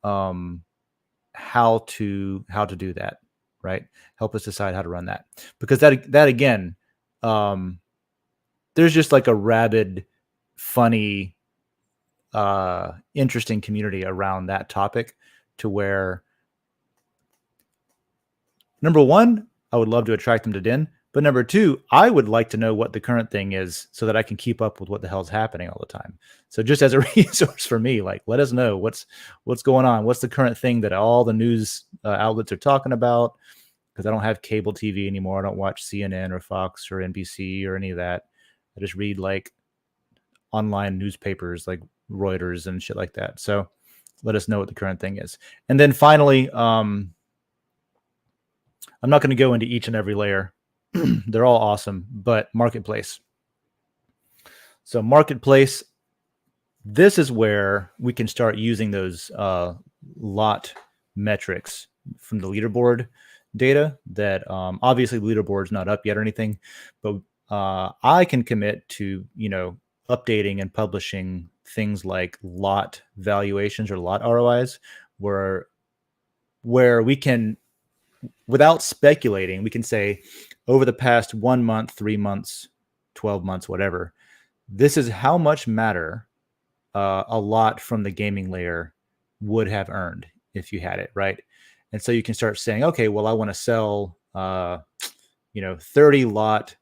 how to do that, right? Help us decide how to run that, because that again, there's just like a rabid, funny, interesting community around that topic, to where, number one, I would love to attract them to Den, but number two, I would like to know what the current thing is so that I can keep up with what the hell's happening all the time. So just as a resource for me, like, let us know what's going on. What's the current thing that all the news outlets are talking about? Because I don't have cable TV anymore. I don't watch CNN or Fox or NBC or any of that. I just read like online newspapers like Reuters and shit like that. So let us know what the current thing is. And then finally, I'm not going to go into each and every layer. They're all awesome, but marketplace. So marketplace, this is where we can start using those lot metrics from the leaderboard data that obviously the leaderboard's not up yet or anything, but I can commit to, updating and publishing things like lot valuations or lot ROIs, where we can, without speculating, we can say over the past 1 month, 3 months, 12 months, whatever, this is how much matter a lot from the gaming layer would have earned if you had it, right? And so you can start saying, okay, well, I want to sell, 30 lot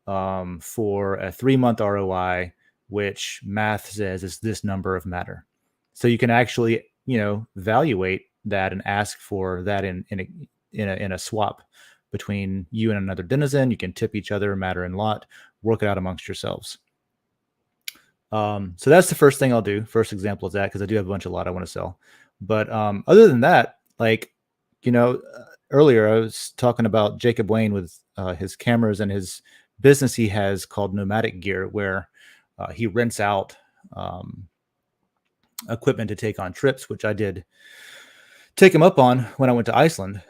for a 3-month ROI, which math says is this number of matter. So you can actually, evaluate that and ask for that in a swap between you and another denizen. You can tip each other matter and lot, work it out amongst yourselves. So that's the first thing I'll do. First example is that, because I do have a bunch of lot I want to sell. But other than that, like, earlier I was talking about Jacob Wayne with his cameras and his business he has called Nomadic Gear, where he rents out equipment to take on trips, which I did take him up on when I went to Iceland.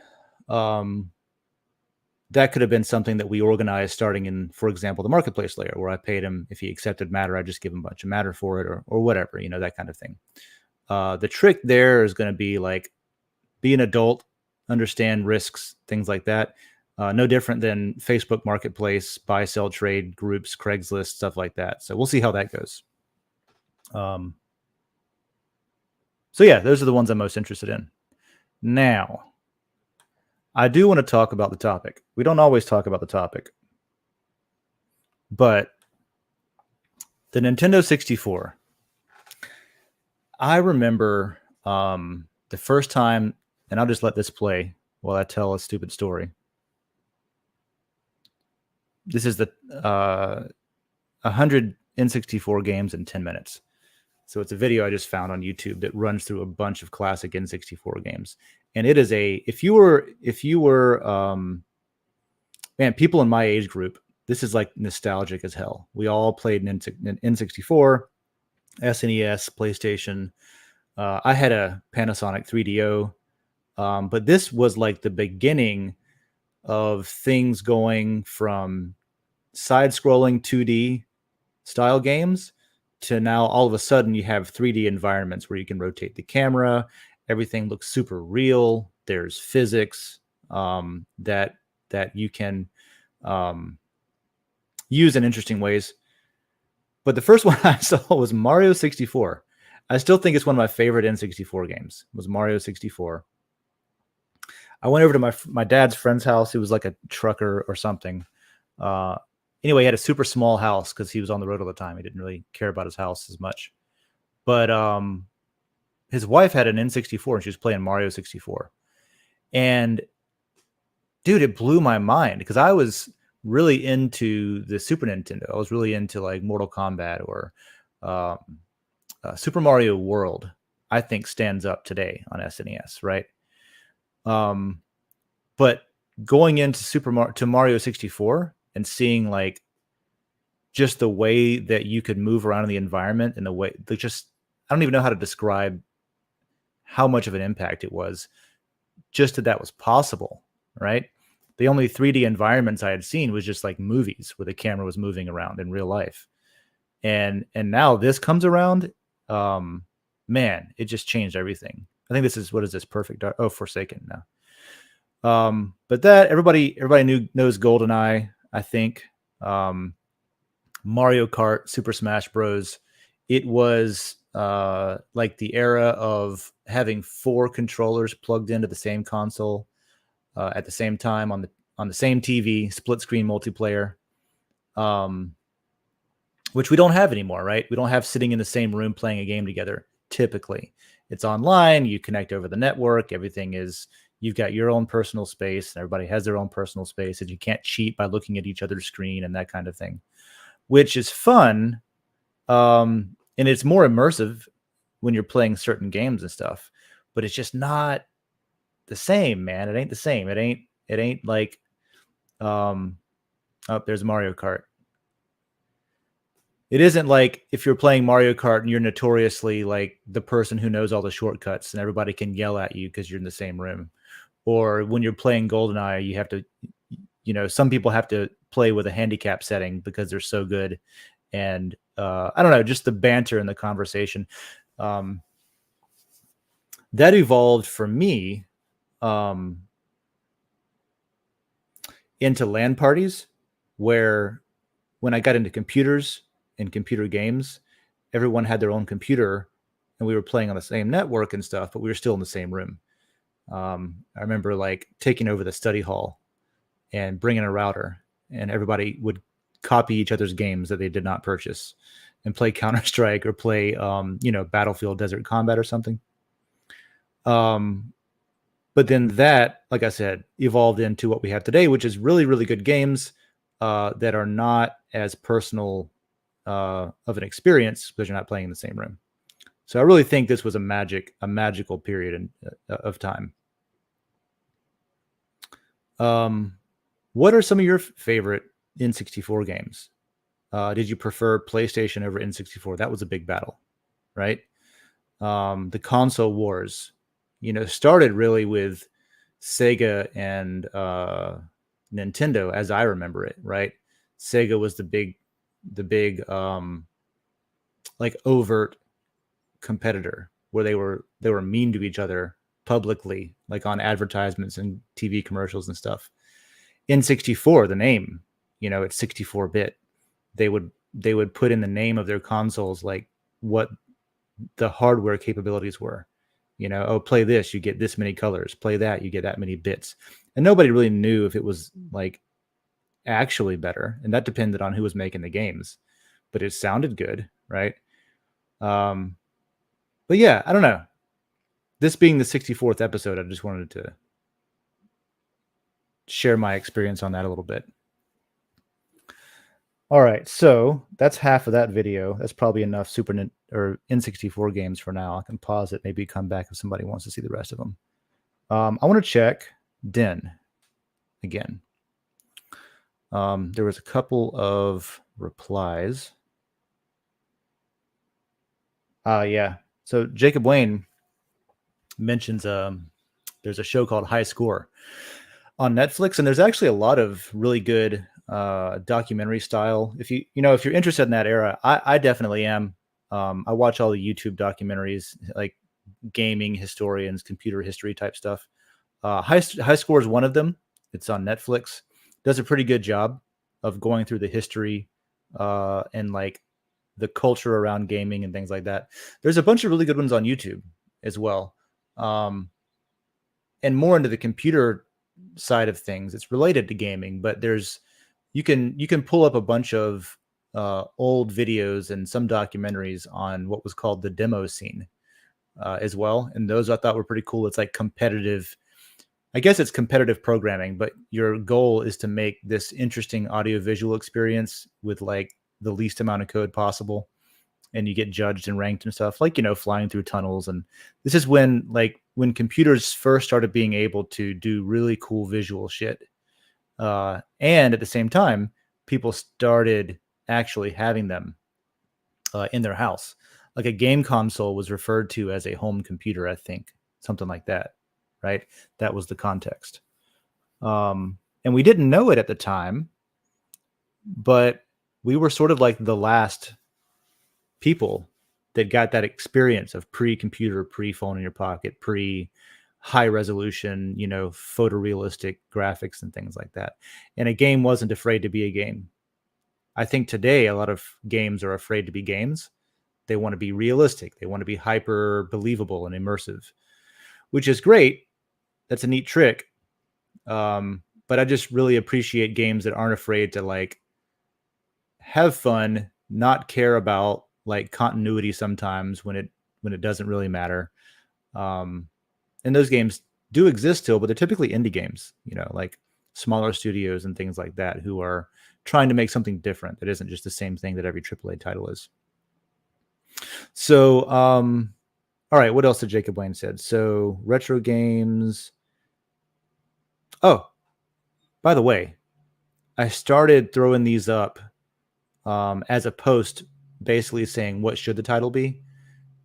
That could have been something that we organized starting in, for example, the marketplace layer, where I paid him if he accepted matter, I just give him a bunch of matter for it, or whatever, that kind of thing. The trick there is going to be like, be an adult, understand risks, things like that. No different than Facebook Marketplace, buy, sell, trade groups, Craigslist, stuff like that. So we'll see how that goes. So yeah, those are the ones I'm most interested in. Now, I do want to talk about the topic. We don't always talk about the topic, but the Nintendo 64. I remember the first time, and I'll just let this play while I tell a stupid story. This is the 100 N64 games in 10 minutes. So it's a video I just found on YouTube that runs through a bunch of classic N64 games. And it is if you were, man, people in my age group, this is like nostalgic as hell. We all played N64, SNES, PlayStation. I had a Panasonic 3DO. But this was like the beginning of things going from side-scrolling 2D style games to now all of a sudden you have 3D environments where you can rotate the camera. Everything looks super real. There's physics that you can use in interesting ways. But the first one I saw was Mario 64. I still think it's one of my favorite N64 games. Was Mario 64. I went over to my dad's friend's house. He was like a trucker or something. Anyway, he had a super small house because he was on the road all the time. He didn't really care about his house as much. But his wife had an N64 and she was playing Mario 64. And dude, it blew my mind because I was really into the Super Nintendo. I was really into like Mortal Kombat or Super Mario World, I think stands up today on SNES, right? But going into Mario 64 and seeing like just the way that you could move around in the environment and the way I don't even know how to describe how much of an impact it was just that was possible, right? The only 3D environments I had seen was just like movies where the camera was moving around in real life. And now this comes around, man, it just changed everything. I think this is, what is this? Perfect Dark? Oh, Forsaken now. But that everybody knows GoldenEye, I think. Mario Kart, Super Smash Bros. It was like the era of having 4 controllers plugged into the same console at the same time on the same TV, split screen multiplayer, which we don't have anymore, right? We don't have sitting in the same room playing a game together. Typically, it's online. You connect over the network. Everything is. You've got your own personal space, and everybody has their own personal space, and you can't cheat by looking at each other's screen and that kind of thing, which is fun. And it's more immersive when you're playing certain games and stuff, but it's just not the same, man. It ain't the same. It ain't like, oh, there's Mario Kart. It isn't like if you're playing Mario Kart and you're notoriously like the person who knows all the shortcuts and everybody can yell at you because you're in the same room. Or when you're playing GoldenEye, you have to, some people have to play with a handicap setting because they're so good. And I don't know, just the banter and the conversation. That evolved for me into LAN parties where when I got into computers and computer games, everyone had their own computer and we were playing on the same network and stuff, but we were still in the same room. I remember like taking over the study hall and bringing a router, and everybody would copy each other's games that they did not purchase and play Counter-Strike or play, Battlefield Desert Combat or something. But then that, like I said, evolved into what we have today, which is really, really good games that are not as personal of an experience because you're not playing in the same room. So I really think this was a magical period of time. What are some of your favorite N64 games? Did you prefer PlayStation over N64? That was a big battle, right? the console wars, started really with Sega and Nintendo, as I remember it, right? Sega was the big like overt competitor where they were mean to each other publicly, like on advertisements and TV commercials and stuff. N64, the name, it's 64-bit. They would put in the name of their consoles like what the hardware capabilities were. Oh, play this, you get this many colors. Play that, you get that many bits. And nobody really knew if it was like actually better, and that depended on who was making the games. But it sounded good, right? But yeah, I don't know. This being the 64th episode, I just wanted to share my experience on that a little bit. All right, so that's half of that video. That's probably enough or N64 games for now. I can pause it, maybe come back if somebody wants to see the rest of them. I want to check Den again. There was a couple of replies. Yeah. So Jacob Wayne mentions there's a show called High Score on Netflix, and there's actually a lot of really good documentary style. If you're interested in that era, I definitely am. I watch all the YouTube documentaries, like gaming historians, computer history type stuff. High Score is one of them. It's on Netflix. Does a pretty good job of going through the history and like the culture around gaming and things like that. There's a bunch of really good ones on YouTube as well. And more into the computer side of things. It's related to gaming, but you can pull up a bunch of old videos and some documentaries on what was called the demo scene as well. And those I thought were pretty cool. It's like competitive. I guess it's competitive programming, but your goal is to make this interesting audio-visual experience with like the least amount of code possible. And you get judged and ranked and stuff, like, flying through tunnels. And this is when computers first started being able to do really cool visual shit. And at the same time, people started actually having them in their house. Like a game console was referred to as a home computer, I think, something like that, right? That was the context. And we didn't know it at the time, but we were sort of like the last people that got that experience of pre-computer, pre-phone in your pocket, pre-high resolution, photorealistic graphics and things like that. And a game wasn't afraid to be a game. I think today a lot of games are afraid to be games. They want to be realistic. They want to be hyper believable and immersive, which is great. That's a neat trick. But I just really appreciate games that aren't afraid to like have fun, not care about like continuity sometimes when it doesn't really matter. And those games do exist still, but they're typically indie games, like smaller studios and things like that who are trying to make something different that isn't just the same thing that every AAA title is. So, all right, what else did Jacob Wayne said? So retro games. Oh, by the way, I started throwing these up as a post, basically saying what should the title be.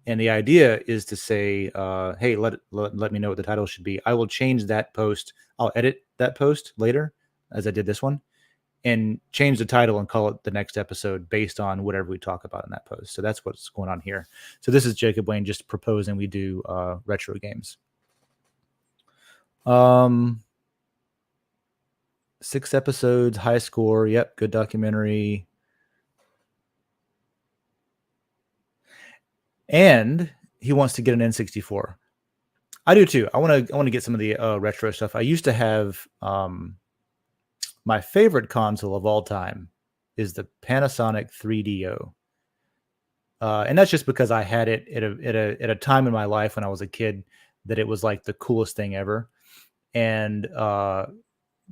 And the idea is to say, hey, let me know what the title should be. I will change that post. I'll edit that post later, as I did this one, and change the title and call it the next episode based on whatever we talk about in that post. So that's what's going on here. So this is Jacob Wayne just proposing we do retro games. 6 episodes, High Score. Yep, good documentary. And he wants to get an N64. I do too. I want to get some of the retro stuff. I used to have my favorite console of all time is the Panasonic 3DO. And that's just because I had it at a time in my life when I was a kid that it was like the coolest thing ever. And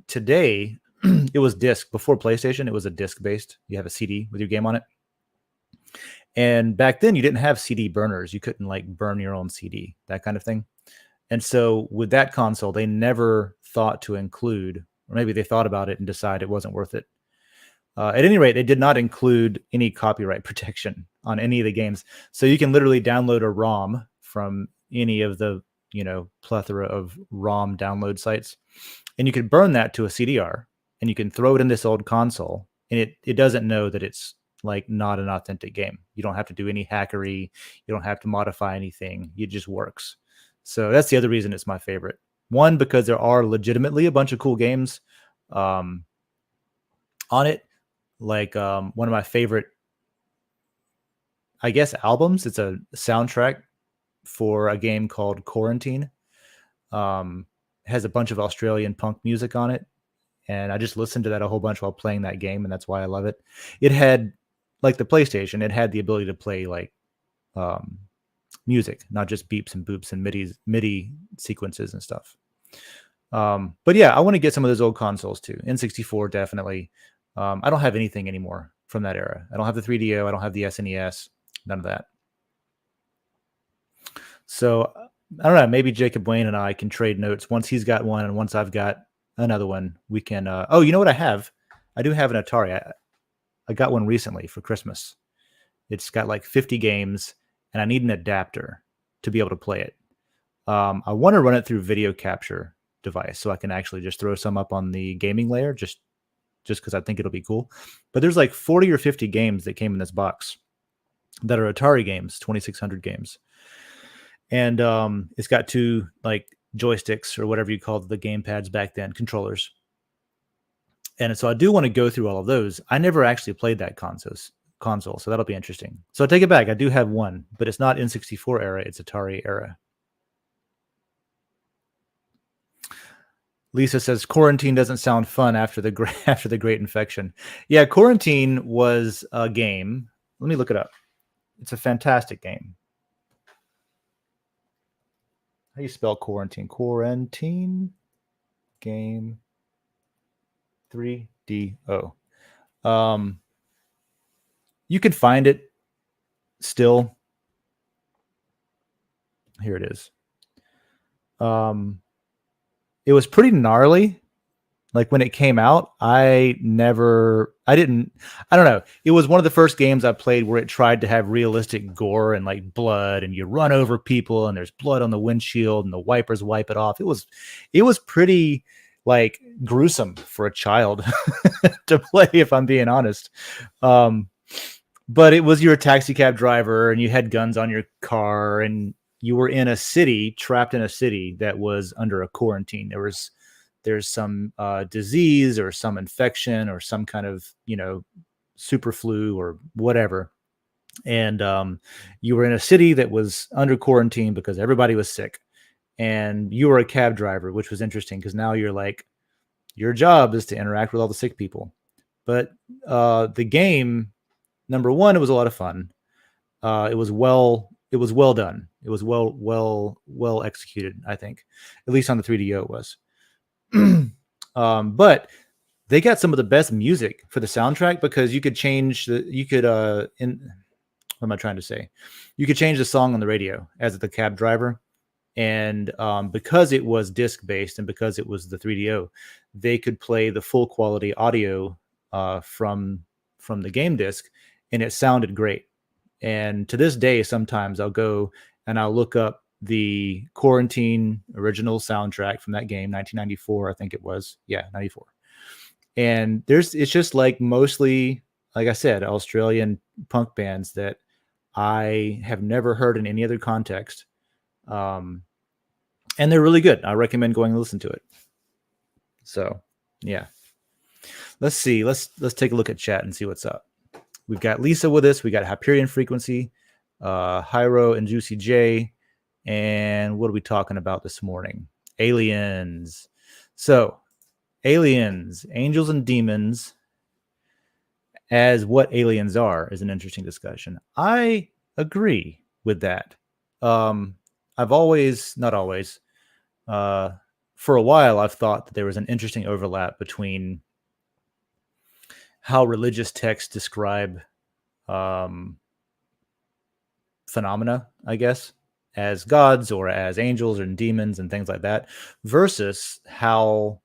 today it was disc. Before PlayStation, it was a disc based. You have a CD with your game on it. And back then you didn't have CD burners. You couldn't like burn your own CD, that kind of thing. And so with that console, they never thought to include, or maybe they thought about it and decided it wasn't worth it. At any rate, they did not include any copyright protection on any of the games. So you can literally download a ROM from any of the, plethora of ROM download sites. And you can burn that to a CDR and you can throw it in this old console, and it doesn't know that it's like not an authentic game. You don't have to do any hackery. You don't have to modify anything. It just works. So that's the other reason it's my favorite. One, because there are legitimately a bunch of cool games on it. Like one of my favorite, I guess, albums. It's a soundtrack for a game called Quarantine. Has a bunch of Australian punk music on it. And I just listened to that a whole bunch while playing that game, and that's why I love it. It had, like the PlayStation, it had the ability to play like music, not just beeps and boops and MIDI sequences and stuff. But yeah, I want to get some of those old consoles too. N64, definitely. I don't have anything anymore from that era. I don't have the 3DO. I don't have the SNES. None of that. So I don't know. Maybe Jacob Wayne and I can trade notes. Once he's got one and once I've got another one, we can. Oh, you know what I have? I do have an Atari. I got one recently for Christmas. It's got like 50 games, and I need an adapter to be able to play it. I want to run it through video capture device so I can actually just throw some up on the gaming layer just because I think it'll be cool. But there's like 40 or 50 games that came in this box that are Atari games, 2600 games. And it's got two like joysticks or whatever you called the game pads back then, controllers. And so I do want to go through all of those. I never actually played that console, so that'll be interesting. So I take it back. I do have one, but it's not N64 era. It's Atari era. Lisa says Quarantine doesn't sound fun after the Great Infection. Yeah, Quarantine was a game. Let me look it up. It's a fantastic game. How do you spell Quarantine? Quarantine game 3DO. You could find it still. Here it is. It was pretty gnarly. Like when it came out, I don't know. It was one of the first games I played where it tried to have realistic gore and like blood, and you run over people and there's blood on the windshield and the wipers wipe it off. It was pretty like gruesome for a child to play, if I'm being honest. But it was, you're a taxi cab driver and you had guns on your car and you were in a city, trapped in a city that was under a quarantine. There's some disease or some infection or some kind of, super flu or whatever. And you were in a city that was under quarantine because everybody was sick. And you were a cab driver, which was interesting because now you're like, your job is to interact with all the sick people. But the game, number one, it was a lot of fun. It was well done. It was well executed, I think. At least on the 3DO it was. But they got some of the best music for the soundtrack because you could change what am I trying to say? You could change the song on the radio as the cab driver. And because it was disc based and because it was the 3DO, they could play the full quality audio from the game disc, and it sounded great. And to this day, sometimes I'll go and I'll look up the Quarantine original soundtrack from that game, 1994, I think it was. Yeah, 94. And it's just like mostly, like I said, Australian punk bands that I have never heard in any other context. And they're really good. I recommend going and listen to it. So, yeah. Let's see. Let's take a look at chat and see what's up. We've got Lisa with us. We got Hyperion Frequency, Hyro and Juicy J. And what are we talking about this morning? Aliens. So, aliens, angels and demons, as what aliens are, is an interesting discussion. I agree with that. I've always, not always, for a while, I've thought that there was an interesting overlap between how religious texts describe phenomena, I guess, as gods or as angels or demons and things like that, versus how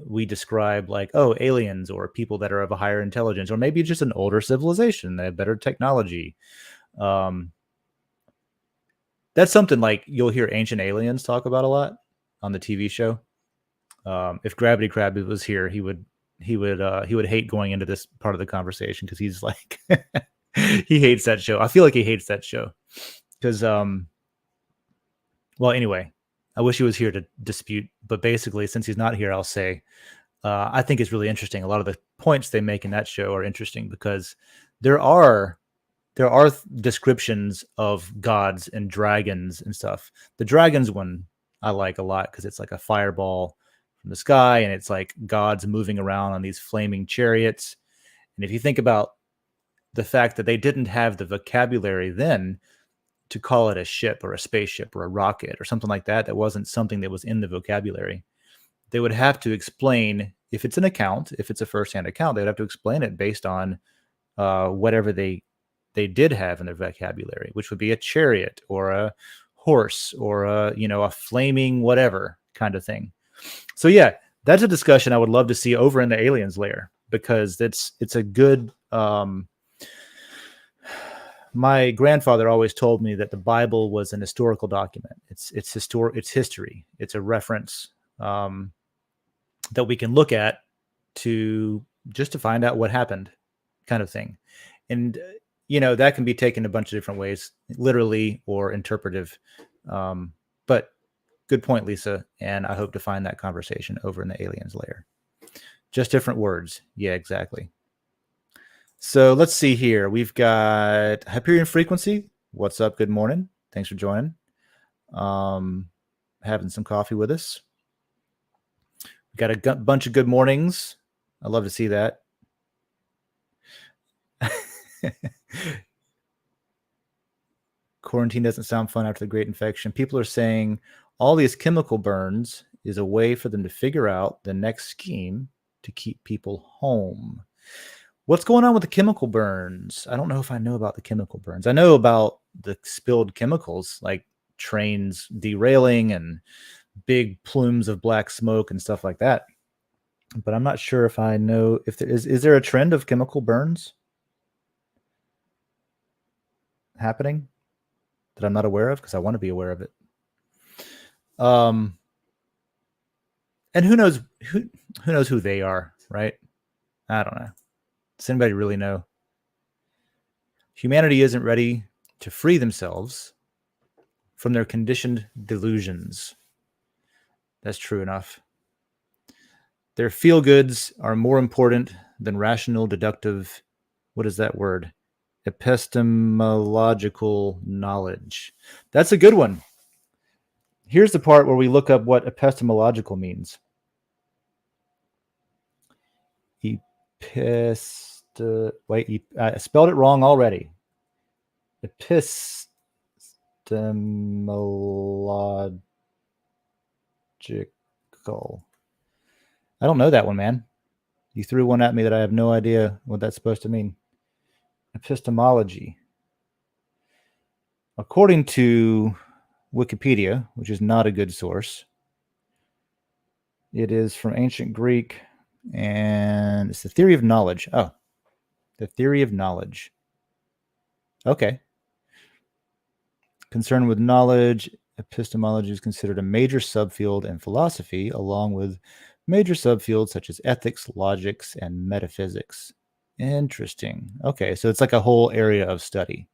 we describe like, aliens or people that are of a higher intelligence, or maybe just an older civilization, they have better technology. That's something like you'll hear Ancient Aliens talk about a lot on the TV show. If Gravity Crab was here, he would hate going into this part of the conversation because he's like he hates that show. I feel like he hates that show because well, anyway, I wish he was here to dispute, but basically, since he's not here, I'll say I think it's really interesting. A lot of the points they make in that show are interesting because there are descriptions of gods and dragons and stuff. The dragons one I like a lot because it's like a fireball from the sky and it's like gods moving around on these flaming chariots. And if you think about the fact that they didn't have the vocabulary then to call it a ship or a spaceship or a rocket or something like that, that wasn't something that was in the vocabulary. They would have to explain, if it's an account, if it's a firsthand account, they would have to explain it based on whatever they did have in their vocabulary, which would be a chariot or a horse or a flaming whatever kind of thing. So yeah, that's a discussion I would love to see over in the aliens layer because it's a good. My grandfather always told me that the Bible was an historical document. It's history. It's a reference that we can look at to find out what happened, kind of thing. And that can be taken a bunch of different ways, literally or interpretive. But good point, Lisa. And I hope to find that conversation over in the aliens layer. Just different words. Yeah, exactly. So let's see here. We've got Hyperion Frequency. What's up? Good morning. Thanks for joining. Having some coffee with us. We got a bunch of good mornings. I love to see that. Quarantine doesn't sound fun after the Great Infection. People are saying all these chemical burns is a way for them to figure out the next scheme to keep people home. What's going on with the chemical burns? I don't know if I know about the chemical burns. I know about the spilled chemicals, like trains derailing and big plumes of black smoke and stuff like that. But I'm not sure if I know if there is there a trend of chemical burns happening that I'm not aware of, because I want to be aware of it. And who knows who they are, right? I don't know. Does anybody really know? Humanity isn't ready to free themselves from their conditioned delusions. That's true enough. Their feel-goods are more important than rational, deductive, what is that word? Epistemological knowledge. That's a good one. Here's the part where we look up what epistemological means. I spelled it wrong already. Epistemological. I don't know that one, man. You threw one at me that I have no idea what that's supposed to mean. Epistemology. According to Wikipedia, which is not a good source, it is from ancient Greek, and it's the theory of knowledge. Oh, the theory of knowledge. Okay. Concerned with knowledge, epistemology is considered a major subfield in philosophy, along with major subfields such as ethics, logics, and metaphysics. Interesting. Okay, so it's like a whole area of study.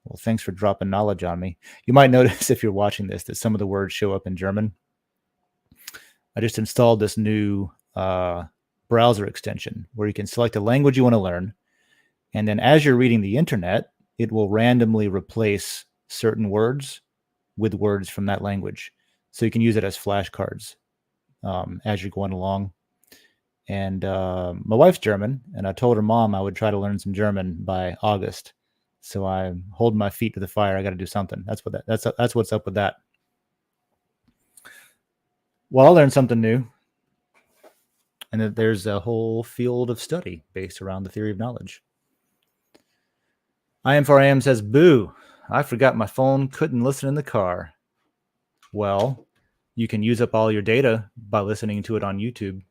Well, thanks for dropping knowledge on me. You might notice if you're watching this that some of the words show up in German. I just installed this new browser extension where you can select a language you want to learn. And then as you're reading the internet, it will randomly replace certain words with words from that language. So you can use it as flashcards as you're going along. And my wife's German, and I told her mom I would try to learn some German by August. So I'm holding my feet to the fire. I got to do something. That's what's up with that. Well, I'll learn something new. And that there's a whole field of study based around the theory of knowledge. IM4AM says, boo, I forgot my phone, couldn't listen in the car. Well, you can use up all your data by listening to it on YouTube.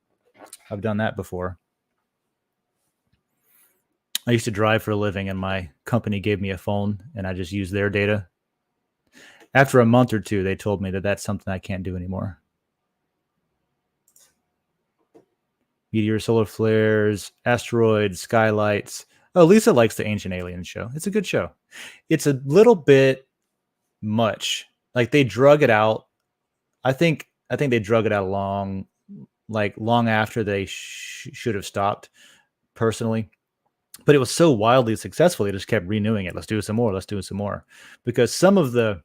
I've done that before. I used to drive for a living, and my company gave me a phone, and I just used their data. after a month or two, they told me that that's something I can't do anymore. Meteor, solar flares, asteroids, skylights. Oh, Lisa likes the Ancient Aliens show. It's a good show. It's a little bit much. Like they drug it out. I think they drug it out long after they should have stopped, personally. But it was so wildly successful, they just kept renewing it. Let's do some more. Let's do some more. Because some of the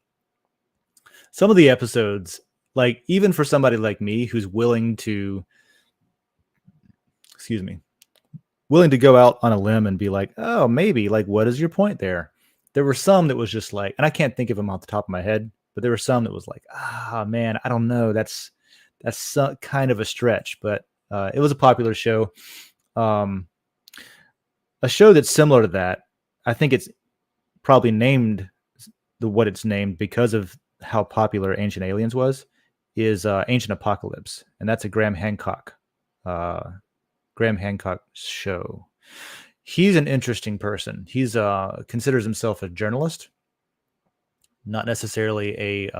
episodes, like even for somebody like me who's willing to go out on a limb and be like, oh, maybe, like, what is your point there? There were some that was just like, and I can't think of them off the top of my head, but there were some that was like, man, I don't know. That's kind of a stretch, but it was a popular show. A show that's similar to that, I think it's probably named what it's named because of how popular Ancient Aliens was, is Ancient Apocalypse, and that's a Graham Hancock show. He's an interesting person. He's considers himself a journalist, not necessarily a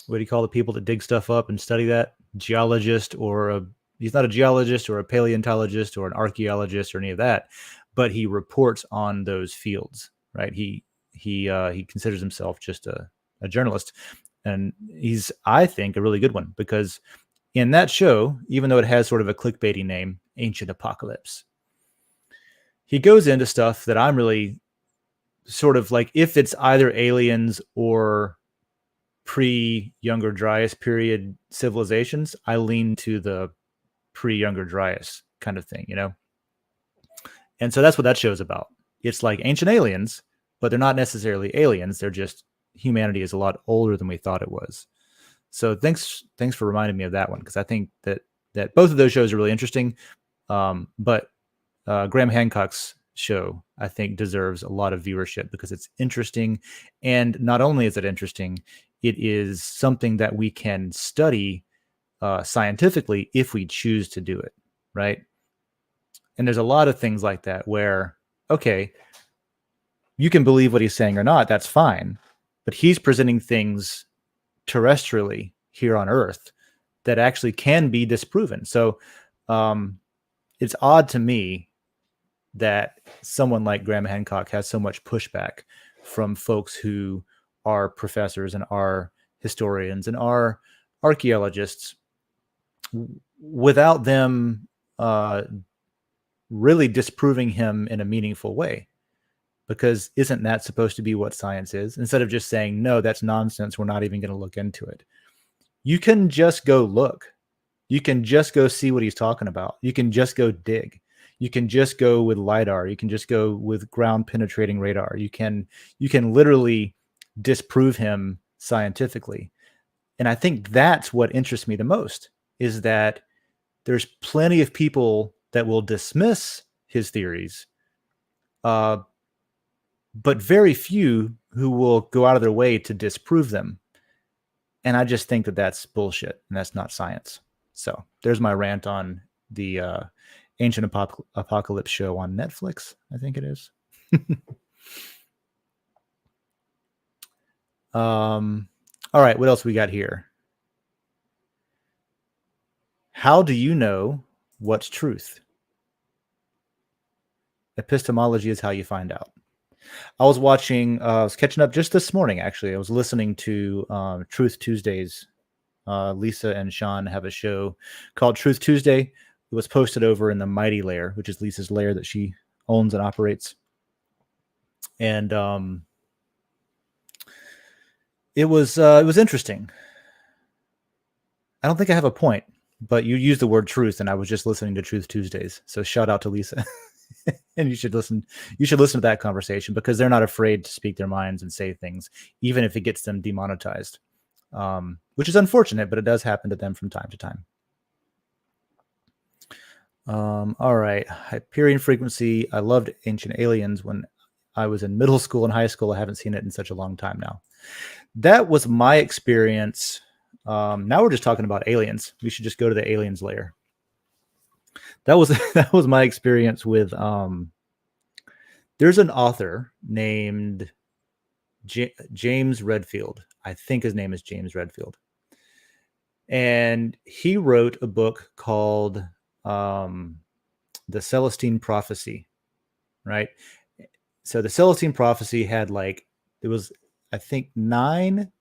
what do you call the people that dig stuff up and study that? Geologist, or he's not a geologist or a paleontologist or an archaeologist or any of that, but he reports on those fields, right? He considers himself just a journalist, and he's, I think, a really good one, because in that show, even though it has sort of a clickbaity name, Ancient Apocalypse, he goes into stuff that I'm really sort of like, if it's either aliens or pre-Younger Dryas period civilizations, I lean to the pre-Younger Dryas kind of thing, you know? And so that's what that show's about. It's like ancient aliens, but they're not necessarily aliens. They're just, humanity is a lot older than we thought it was. So thanks for reminding me of that one, because I think that both of those shows are really interesting. But Graham Hancock's show, I think, deserves a lot of viewership because it's interesting. And not only is it interesting, it is something that we can study scientifically if we choose to do it, right? And there's a lot of things like that where, okay, you can believe what he's saying or not, that's fine. But he's presenting things terrestrially here on Earth that actually can be disproven. So it's odd to me that someone like Graham Hancock has so much pushback from folks who are professors and are historians and are archaeologists, without them really disproving him in a meaningful way. Because isn't that supposed to be what science is? Instead of just saying, no, that's nonsense, we're not even going to look into it. You can just go look. You can just go see what he's talking about. You can just go dig. You can just go with LiDAR. You can just go with ground penetrating radar. You can literally disprove him scientifically. And I think that's what interests me the most, is that there's plenty of people that will dismiss his theories, but very few who will go out of their way to disprove them. And I just think that that's bullshit, and that's not science. So there's my rant on the Ancient Apocalypse show on Netflix, I think it is. All right, what else we got here? How do you know what's truth? Epistemology is how you find out. I was catching up just this morning, actually. I was listening to Truth Tuesdays. Lisa and Sean have a show called Truth Tuesday. It was posted over in the Mighty Lair, which is Lisa's lair that she owns and operates. And it was interesting. I don't think I have a point, but you used the word truth, and I was just listening to Truth Tuesdays. So shout out to Lisa. And you should listen to that conversation, because they're not afraid to speak their minds and say things, even if it gets them demonetized, which is unfortunate, but it does happen to them from time to time. All right. Hyperion Frequency. I loved Ancient Aliens when I was in middle school and high school. I haven't seen it in such a long time now. That was my experience. Now we're just talking about aliens. We should just go to the aliens layer. That was my experience with there's an author named James Redfield. I think his name is James Redfield. And he wrote a book called The Celestine Prophecy, right? So the Celestine Prophecy had it was, I think, 9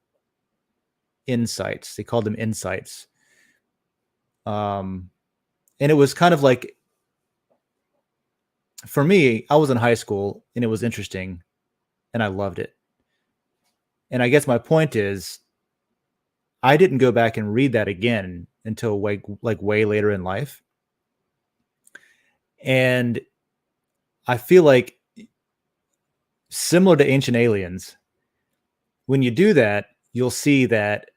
insights. They called them insights. And it was kind of like, for me, I was in high school and it was interesting and I loved it. And I guess my point is, I didn't go back and read that again until way later in life. And I feel like, similar to Ancient Aliens, when you do that, you'll see that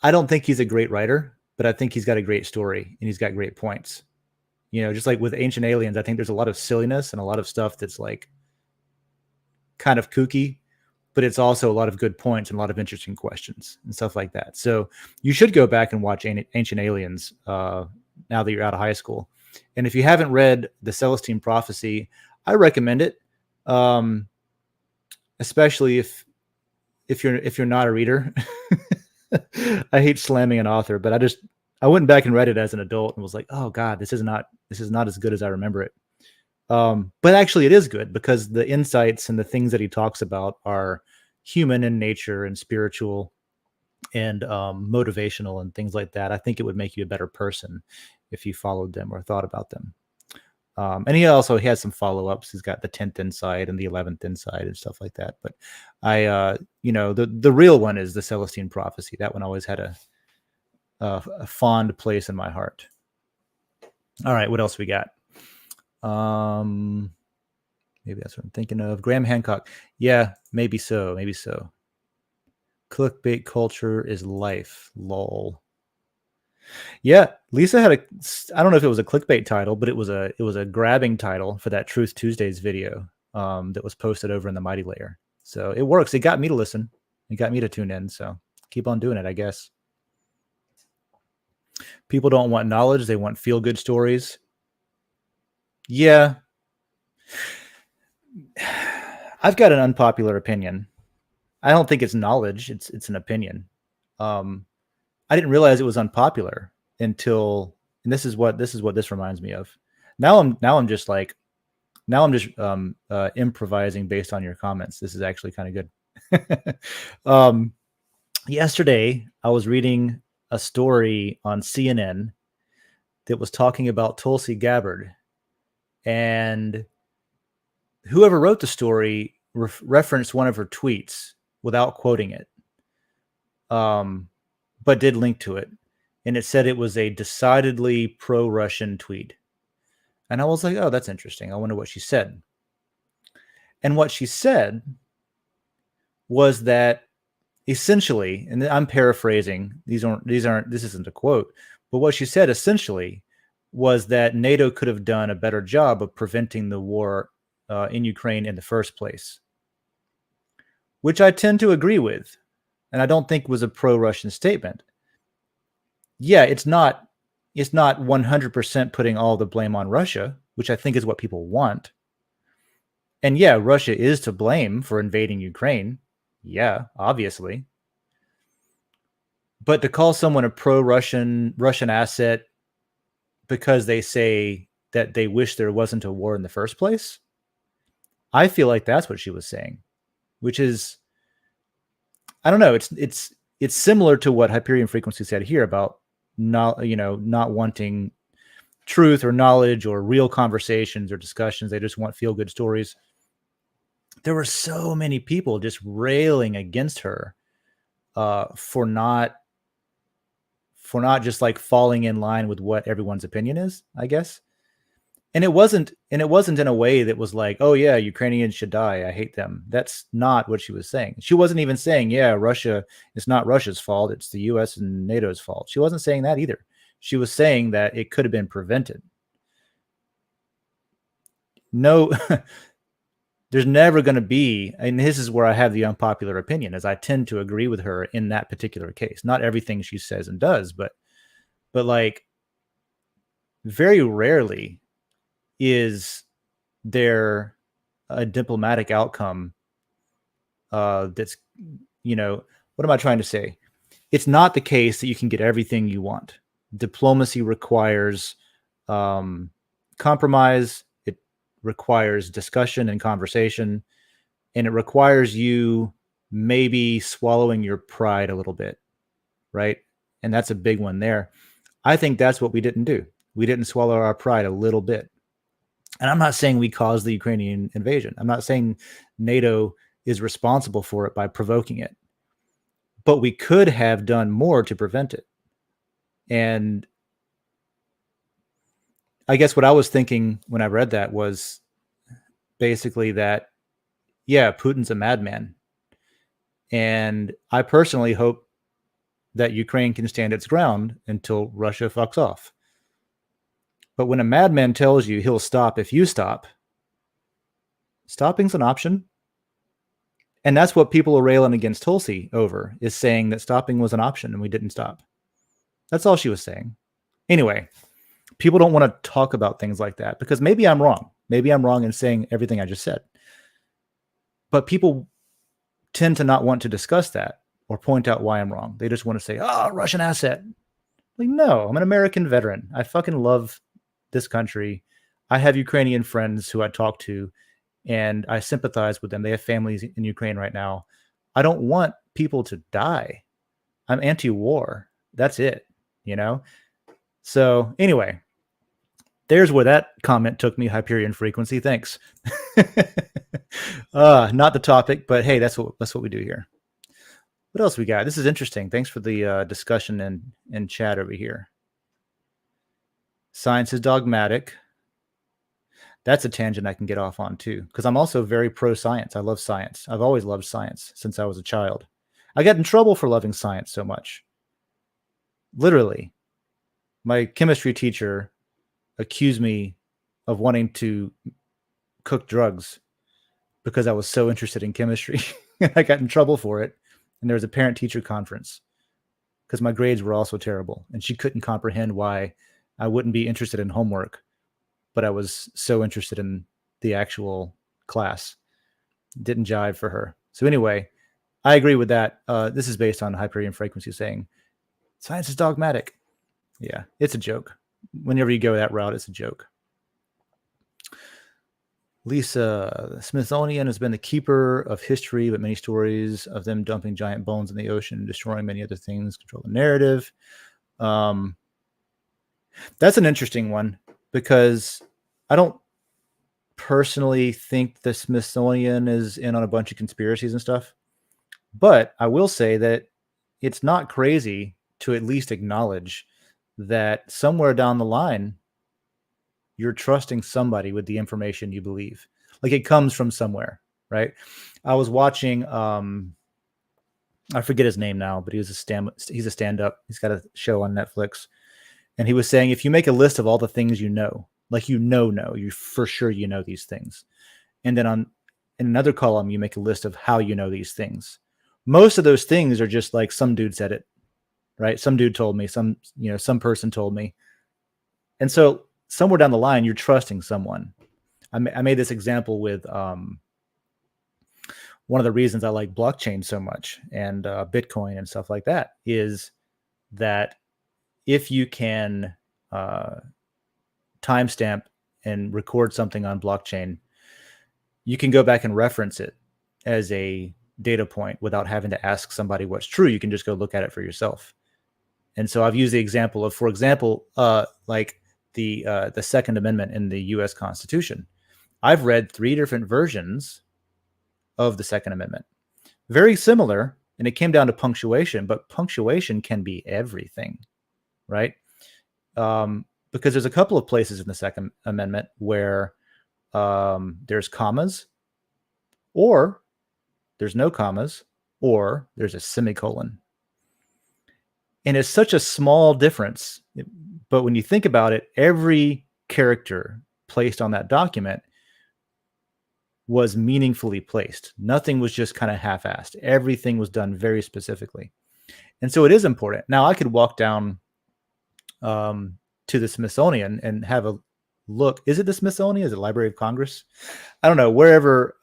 I don't think he's a great writer, but I think he's got a great story and he's got great points. Just like with Ancient Aliens, I think there's a lot of silliness and a lot of stuff that's kind of kooky, but it's also a lot of good points and a lot of interesting questions and stuff like that. So you should go back and watch Ancient Aliens now that you're out of high school. And if you haven't read The Celestine Prophecy, I recommend it, especially if you're not a reader. I hate slamming an author, but I went back and read it as an adult and was like, oh God, this is not as good as I remember it. But actually it is good, because the insights and the things that he talks about are human in nature and spiritual and motivational and things like that. I think it would make you a better person if you followed them or thought about them. And he has some follow-ups. He's got the 10th insight and the 11th insight and stuff like that. But the real one is the Celestine Prophecy. That one always had a fond place in my heart. All right, what else we got? Maybe that's what I'm thinking of. Graham Hancock. Yeah, maybe so. Clickbait culture is life. Lol. Yeah, Lisa had I don't know if it was a clickbait title, but it was a grabbing title for that Truth Tuesdays video that was posted over in the Mighty Lair. So it works. It got me to listen. It got me to tune in. So keep on doing it, I guess. People don't want knowledge. They want feel-good stories. Yeah. I've got an unpopular opinion. I don't think it's knowledge. It's an opinion. I didn't realize it was unpopular until, and this is what this reminds me of. Now I'm just improvising based on your comments. This is actually kind of good. Yesterday I was reading a story on CNN that was talking about Tulsi Gabbard, and whoever wrote the story referenced one of her tweets without quoting it, but did link to it. And it said it was a decidedly pro-Russian tweet. And I was like, oh, that's interesting. I wonder what she said. And what she said was that essentially, and I'm paraphrasing, this isn't a quote, but what she said essentially was that NATO could have done a better job of preventing the war in Ukraine in the first place, which I tend to agree with, and I don't think was a pro-Russian statement. Yeah, it's not 100% putting all the blame on Russia, which I think is what people want. And yeah, Russia is to blame for invading Ukraine. Yeah, obviously. But to call someone a pro-Russian asset because they say that they wish there wasn't a war in the first place, I feel like that's what she was saying, which is, I don't know, it's similar to what Hyperion Frequency said here about not wanting truth or knowledge or real conversations or discussions. They just want feel-good stories. There were so many people just railing against her for not just like falling in line with what everyone's opinion is, I guess. And it wasn't in a way that was like, oh yeah, Ukrainians should die, I hate them. That's not what she was saying. She wasn't even saying, yeah, Russia, it's not Russia's fault, it's the US and NATO's fault. She wasn't saying that either. She was saying that it could have been prevented. No, there's never going to be, and this is where I have the unpopular opinion, is I tend to agree with her in that particular case. Not everything she says and does, but like very rarely is there a diplomatic outcome. That's, what am I trying to say? It's not the case that you can get everything you want. Diplomacy requires compromise. It requires discussion and conversation, and it requires you maybe swallowing your pride a little bit, right? And that's a big one there. I think that's what we didn't do. We didn't swallow our pride a little bit. And I'm not saying we caused the Ukrainian invasion. I'm not saying NATO is responsible for it by provoking it. But we could have done more to prevent it. And I guess what I was thinking when I read that was basically that, yeah, Putin's a madman. And I personally hope that Ukraine can stand its ground until Russia fucks off. But when a madman tells you he'll stop if you stop, stopping's an option. And that's what people are railing against Tulsi over, is saying that stopping was an option and we didn't stop. That's all she was saying. Anyway, people don't want to talk about things like that because maybe I'm wrong. Maybe I'm wrong in saying everything I just said. But people tend to not want to discuss that or point out why I'm wrong. They just want to say, oh, Russian asset. Like, no, I'm an American veteran. I fucking love this country. I have Ukrainian friends who I talk to, and I sympathize with them. They have families in Ukraine right now. I don't want people to die. I'm anti-war. That's it, So anyway, there's where that comment took me, Hyperion Frequency. Thanks. Not the topic, but hey, that's what we do here. What else we got? This is interesting. Thanks for the discussion and chat over here. Science is dogmatic. That's a tangent I can get off on too, because I'm also very pro-science. I love science. I've always loved science since I was a child. I got in trouble for loving science so much. Literally, my chemistry teacher accused me of wanting to cook drugs because I was so interested in chemistry. I got in trouble for it. And there was a parent-teacher conference because my grades were also terrible. And she couldn't comprehend why I wouldn't be interested in homework, but I was so interested in the actual class. It didn't jive for her. So anyway, I agree with that. This is based on Hyperion Frequency saying science is dogmatic. Yeah, it's a joke. Whenever you go that route, it's a joke. Lisa, the Smithsonian has been the keeper of history, but many stories of them dumping giant bones in the ocean and destroying many other things control the narrative. That's an interesting one because I don't personally think the Smithsonian is in on a bunch of conspiracies and stuff. But I will say that it's not crazy to at least acknowledge that somewhere down the line, you're trusting somebody with the information you believe. Like it comes from somewhere, right? I was watching, I forget his name now, but he's a stand-up. He's got a show on Netflix. And he was saying, if you make a list of all the things you know, like you for sure you know these things. And then in another column, you make a list of how you know these things. Most of those things are just like some dude said it, right? Some dude told me, some person told me. And so somewhere down the line, you're trusting someone. I made this example with one of the reasons I like blockchain so much and Bitcoin and stuff like that is that if you can timestamp and record something on blockchain, you can go back and reference it as a data point without having to ask somebody what's true. You can just go look at it for yourself. And so I've used the example of, for example, like the Second Amendment in the U.S. Constitution. I've read 3 different versions of the Second Amendment. Very similar, and it came down to punctuation, but punctuation can be everything, right? Because there's a couple of places in the Second Amendment where there's commas, or there's no commas, or there's a semicolon. And it's such a small difference. But when you think about it, every character placed on that document was meaningfully placed. Nothing was just kind of half-assed. Everything was done very specifically. And so it is important. Now, I could walk down to the Smithsonian and have a look. Is it the Smithsonian? Is it Library of Congress? I don't know. Wherever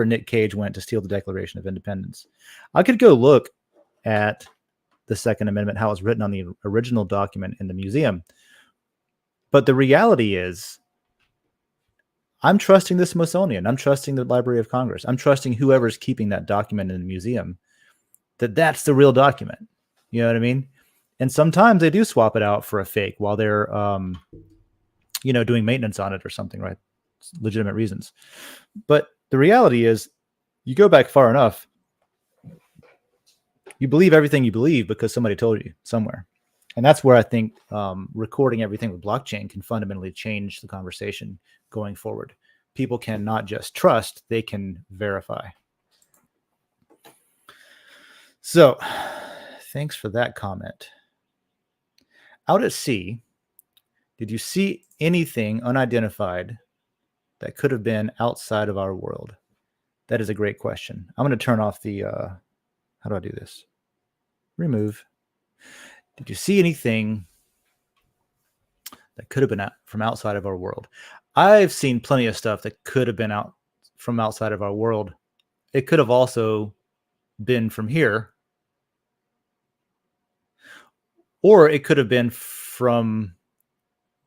Nick Cage went to steal the Declaration of Independence, I could go look at the Second Amendment, how it's written on the original document in the museum. But the reality is, I'm trusting the Smithsonian. I'm trusting the Library of Congress. I'm trusting whoever's keeping that document in the museum, that's the real document. You know what I mean? And sometimes they do swap it out for a fake while they're, doing maintenance on it or something, right? It's legitimate reasons. But the reality is, you go back far enough, you believe everything you believe because somebody told you somewhere. And that's where I think recording everything with blockchain can fundamentally change the conversation going forward. People can not just trust, they can verify. So, thanks for that comment. Out at sea, did you see anything unidentified that could have been outside of our world? That is a great question. I'm going to turn off the, how do I do this? Remove. Did you see anything that could have been from outside of our world? I've seen plenty of stuff that could have been out from outside of our world. It could have also been from here. Or it could have been from,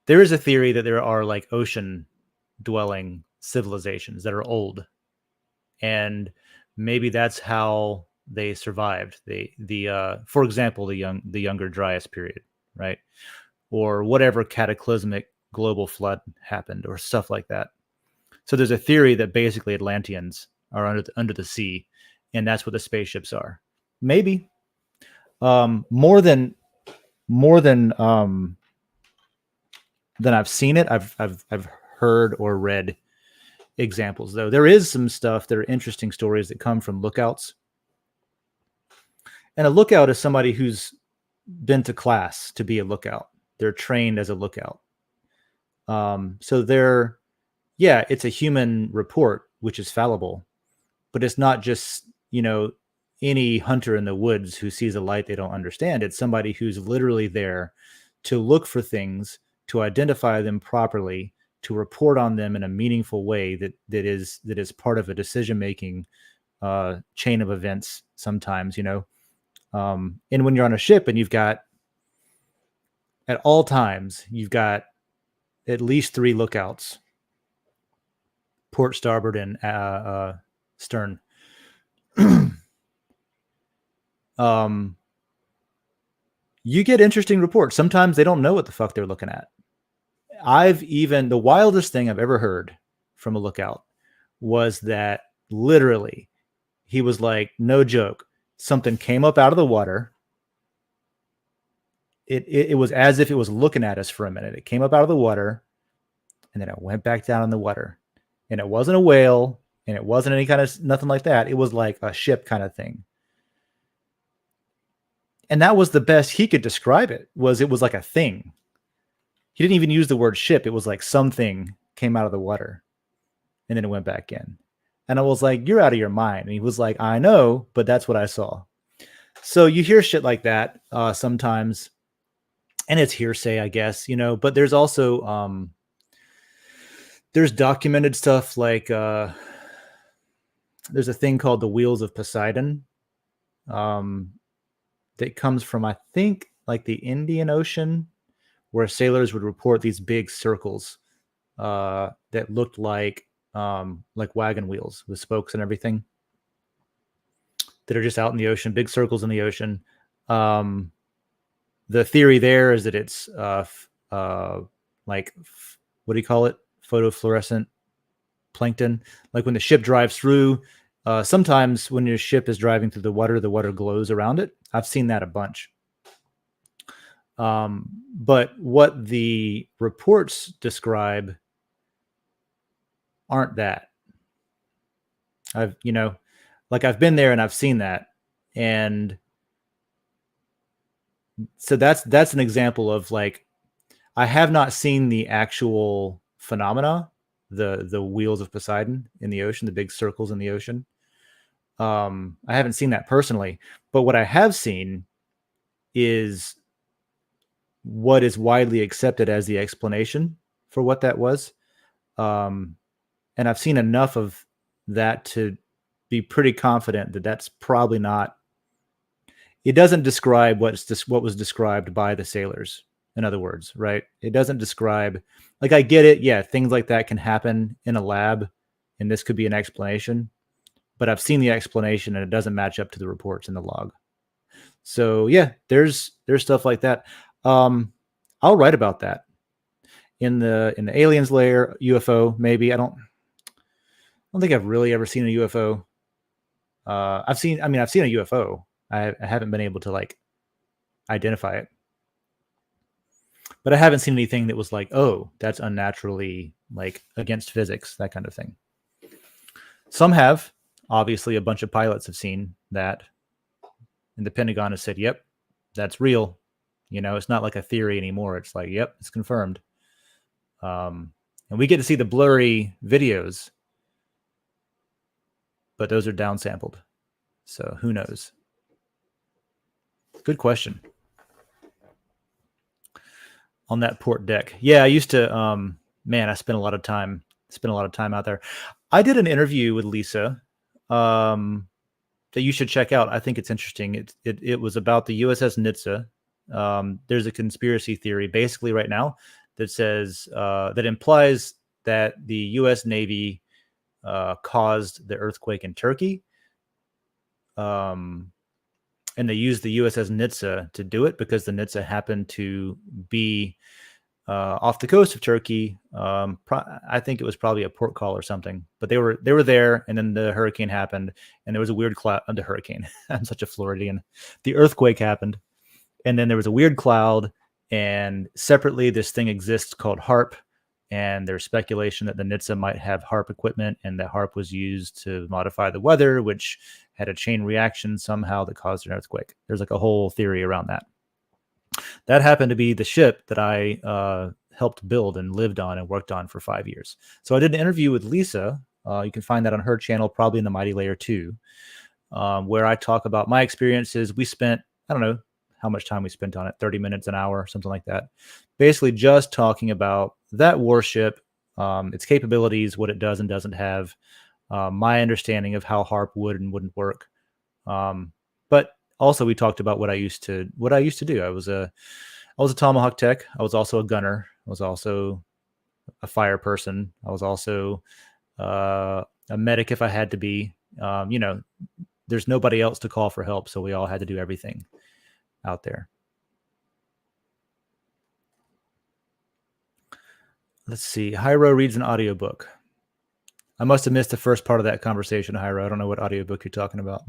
there is a theory that there are like ocean dwelling civilizations that are old. And maybe that's how they survived. For example, the younger Dryas period, right? Or whatever cataclysmic global flood happened or stuff like that. So there's a theory that basically Atlanteans are under the sea, and that's what the spaceships are. Maybe more than I've seen it. I've heard or read examples, though. There is some stuff. There are interesting stories that come from lookouts. And a lookout is somebody who's been to class to be a lookout. They're trained as a lookout. So it's a human report, which is fallible, but it's not just, any hunter in the woods who sees a light they don't understand. It's somebody who's literally there to look for things, to identify them properly, to report on them in a meaningful way that is part of a decision-making chain of events sometimes, and when you're on a ship and at all times, you've got at least 3 lookouts, port, starboard, and stern. You get interesting reports. Sometimes they don't know what the fuck they're looking at. The wildest thing I've ever heard from a lookout was that literally he was like, no joke, something came up out of the water. It was as if it was looking at us for a minute. It came up out of the water and then it went back down in the water. And it wasn't a whale and it wasn't any kind of nothing like that. It was like a ship kind of thing. And that was the best he could describe it was like a thing. He didn't even use the word ship. It was like something came out of the water and then it went back in. And I was like, you're out of your mind. And he was like, I know, but that's what I saw. So you hear shit like that sometimes. And it's hearsay, I guess, but there's also, there's documented stuff like, there's a thing called the Wheels of Poseidon. That comes from, I think, like the Indian Ocean, where sailors would report these big circles that looked like wagon wheels with spokes and everything that are just out in the ocean, big circles in the ocean. The theory there is that it's what do you call it? Photofluorescent plankton. Like when the ship drives through, sometimes when your ship is driving through the water glows around it. I've seen that a bunch. But what the reports describe aren't that. I've been there and I've seen that. And so that's an example of like, I have not seen the actual phenomena, the wheels of Poseidon in the ocean, the big circles in the ocean. I haven't seen that personally, but what I have seen is what is widely accepted as the explanation for what that was. And I've seen enough of that to be pretty confident that that's probably not. It doesn't describe what was described by the sailors. In other words, right? It doesn't describe, like, I get it. Yeah, things like that can happen in a lab, and this could be an explanation. But I've seen the explanation, and it doesn't match up to the reports in the log. So yeah, there's stuff like that. I'll write about that in the aliens layer, UFO. Maybe I don't think I've really ever seen a UFO. I've seen a UFO. I haven't been able to like identify it, but I haven't seen anything that was like, oh, that's unnaturally like against physics, that kind of thing. Some have. Obviously, a bunch of pilots have seen that, and the Pentagon has said, yep, that's real. You know, it's not like a theory anymore. It's like, yep, it's confirmed. And we get to see the blurry videos, but those are downsampled. So who knows? Good question. On that port deck. Yeah, I used to, I spent a lot of time out there. I did an interview with Lisa that you should check out. I think it's interesting. It was about the USS Nitsa. There's a conspiracy theory basically right now that says, that implies that the U.S. Navy caused the earthquake in Turkey. And they used the USS Nitsa to do it because the Nitsa happened to be off the coast of Turkey. I think it was probably a port call or something, but they were there, and then the hurricane happened, and there was a weird cloud. The hurricane, I'm such a Floridian. The earthquake happened, and then there was a weird cloud, and separately, this thing exists called HARP, and there's speculation that the Nitsa might have HARP equipment, and that HARP was used to modify the weather, which had a chain reaction somehow that caused an earthquake. There's like a whole theory around that. That happened to be the ship that I helped build and lived on and worked on for 5 years. So I did an interview with Lisa. You can find that on her channel, probably in the Mighty Layer 2, where I talk about my experiences. We spent, I don't know how much time we spent on it, 30 minutes, an hour, something like that. Basically just talking about that warship, its capabilities, what it does and doesn't have, my understanding of how HARP would and wouldn't work. But also we talked about what I used to do. I was a Tomahawk tech. I was also a gunner. I was also a fire person. I was also a medic if I had to be. There's nobody else to call for help, so we all had to do everything out there. Let's see. Hyro reads an audiobook. I must have missed the first part of that conversation, Hyro. I don't know what audiobook you're talking about.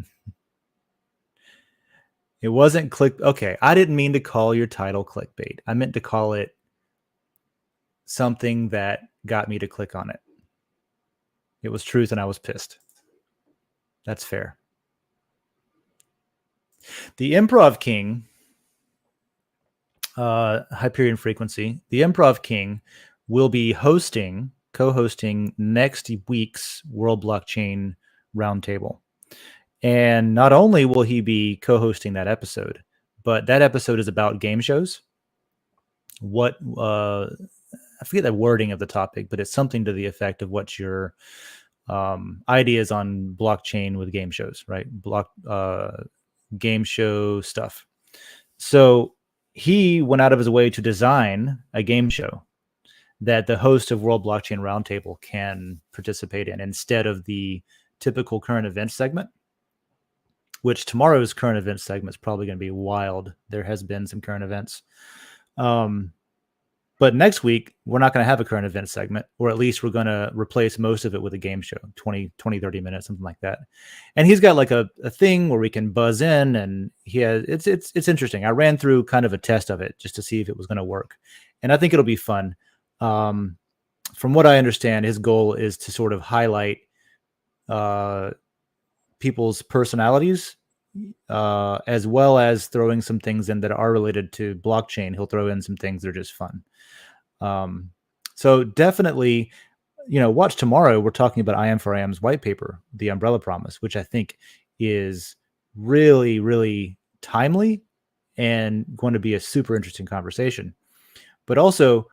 It wasn't click. Okay, I didn't mean to call your title clickbait. I meant to call it something that got me to click on it. It was truth, and I was pissed. That's fair. The Improv King, Hyperion Frequency, the Improv King will be co-hosting next week's World Blockchain Roundtable. And not only will he be co-hosting that episode, but that episode is about game shows. I forget the wording of the topic, but it's something to the effect of what's your ideas on blockchain with game shows, right? Game show stuff. So he went out of his way to design a game show that the host of World Blockchain Roundtable can participate in instead of the typical current event segment, which tomorrow's current event segment is probably going to be wild. There has been some current events. But next week, we're not going to have a current event segment, or at least we're going to replace most of it with a game show, 20, 30 minutes, something like that. And he's got like a thing where we can buzz in, and it's interesting. I ran through kind of a test of it just to see if it was going to work. And I think it'll be fun. From what I understand, his goal is to sort of highlight people's personalities, as well as throwing some things in that are related to blockchain. He'll throw in some things that are just fun. So definitely, watch tomorrow. We're talking about I Am for IAM's white paper, The Umbrella Promise, which I think is really, really timely and going to be a super interesting conversation. But also,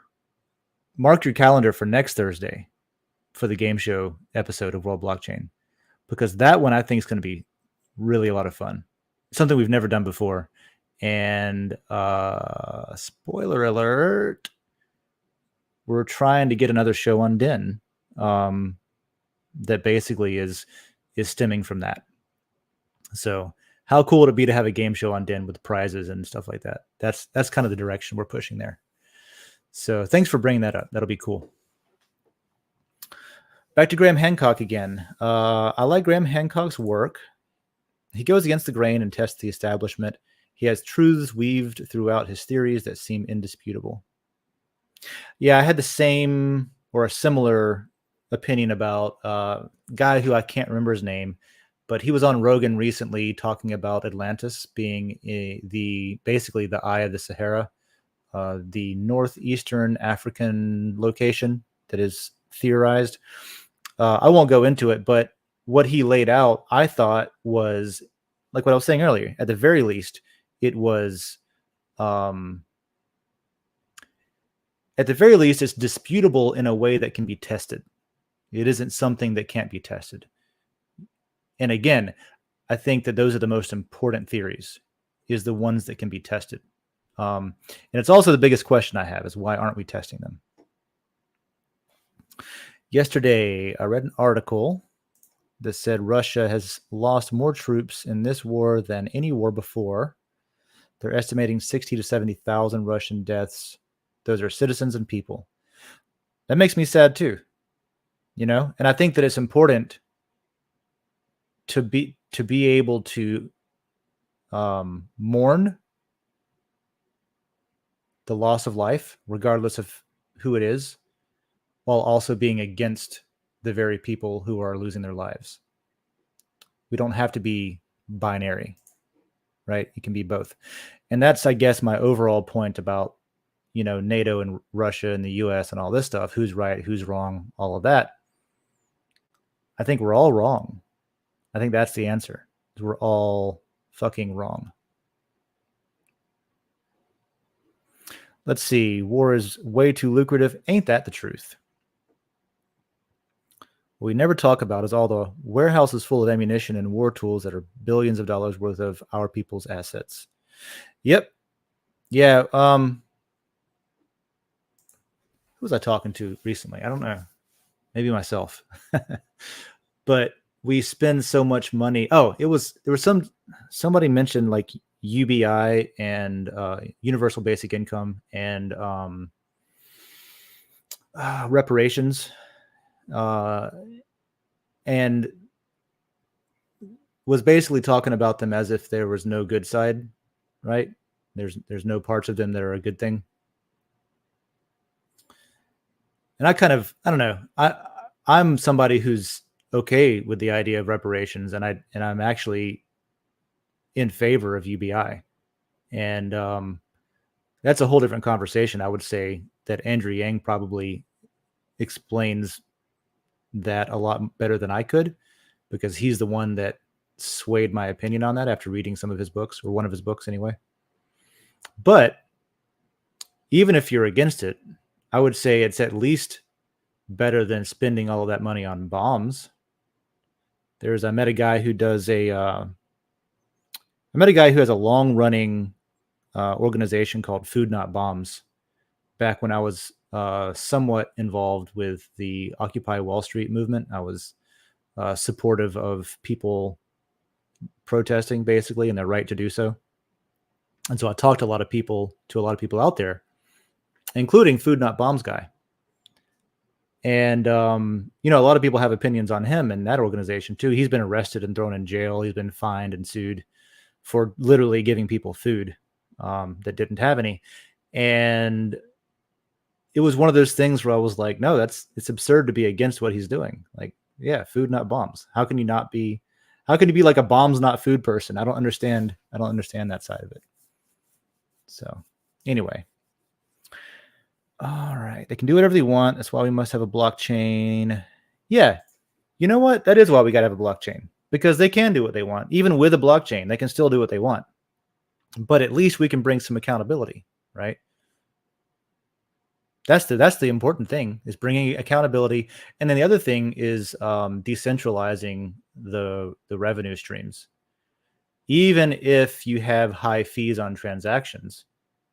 mark your calendar for next Thursday for the game show episode of World Blockchain, because that one I think is going to be really a lot of fun. Something we've never done before. And spoiler alert, we're trying to get another show on Den that basically is stemming from that. So how cool would it be to have a game show on Den with prizes and stuff like that? That's kind of the direction we're pushing there. So thanks for bringing that up. That'll be cool. Back to Graham Hancock again. I like Graham Hancock's work. He goes against the grain and tests the establishment. He has truths weaved throughout his theories that seem indisputable. Yeah, I had the same or a similar opinion about a guy who I can't remember his name, but he was on Rogan recently talking about Atlantis being basically the Eye of the Sahara, the northeastern African location that is theorized. I won't go into it, but what he laid out, I thought was like what I was saying earlier. At the very least, it was, at the very least, it's disputable in a way that can be tested. It isn't something that can't be tested. And again, I think that those are the most important theories, is the ones that can be tested. And it's also the biggest question I have is why aren't we testing them? Yesterday, I read an article that said Russia has lost more troops in this war than any war before. They're estimating 60 to 70,000 Russian deaths. Those are citizens and people. That makes me sad too, and I think that it's important to be able to mourn the loss of life, regardless of who it is, while also being against the very people who are losing their lives. We don't have to be binary, right? It can be both. And that's, I guess, my overall point about, NATO and Russia and the US and all this stuff. Who's right, who's wrong, all of that. I think we're all wrong. I think that's the answer. We're all fucking wrong. Let's see. War is way too lucrative. Ain't that the truth? What we never talk about is all the warehouses full of ammunition and war tools that are billions of dollars worth of our people's assets. Yep. Yeah. Who was I talking to recently? I don't know. Maybe myself. But we spend so much money. Oh, there was somebody mentioned like UBI and universal basic income and reparations. And was basically talking about them as if there was no good side, right? There's no parts of them that are a good thing. And I don't know. I'm somebody who's okay with the idea of reparations, and I'm actually in favor of UBI. And that's a whole different conversation. I would say that Andrew Yang probably explains that a lot better than I could, because he's the one that swayed my opinion on that after reading some of his books, or one of his books anyway. But even if you're against it, I would say it's at least better than spending all of that money on bombs. I met a guy who does I met a guy who has a long running organization called Food Not Bombs back when I was somewhat involved with the Occupy Wall Street movement. I was supportive of people protesting basically and their right to do so. And so I talked to a lot of people out there, including Food Not Bombs guy. And, a lot of people have opinions on him and that organization too. He's been arrested and thrown in jail. He's been fined and sued for literally giving people food that didn't have any. And it was one of those things where I was like, no, it's absurd to be against what he's doing. Like, yeah, food, not bombs. How can you be like a bombs, not food person? I don't understand that side of it. So anyway. All right. They can do whatever they want. That's why we must have a blockchain. Yeah. You know what? That is why we got to have a blockchain, because they can do what they want. Even with a blockchain, they can still do what they want. But at least we can bring some accountability, right? That's the important thing, is bringing accountability. And then the other thing is decentralizing the revenue streams. Even if you have high fees on transactions,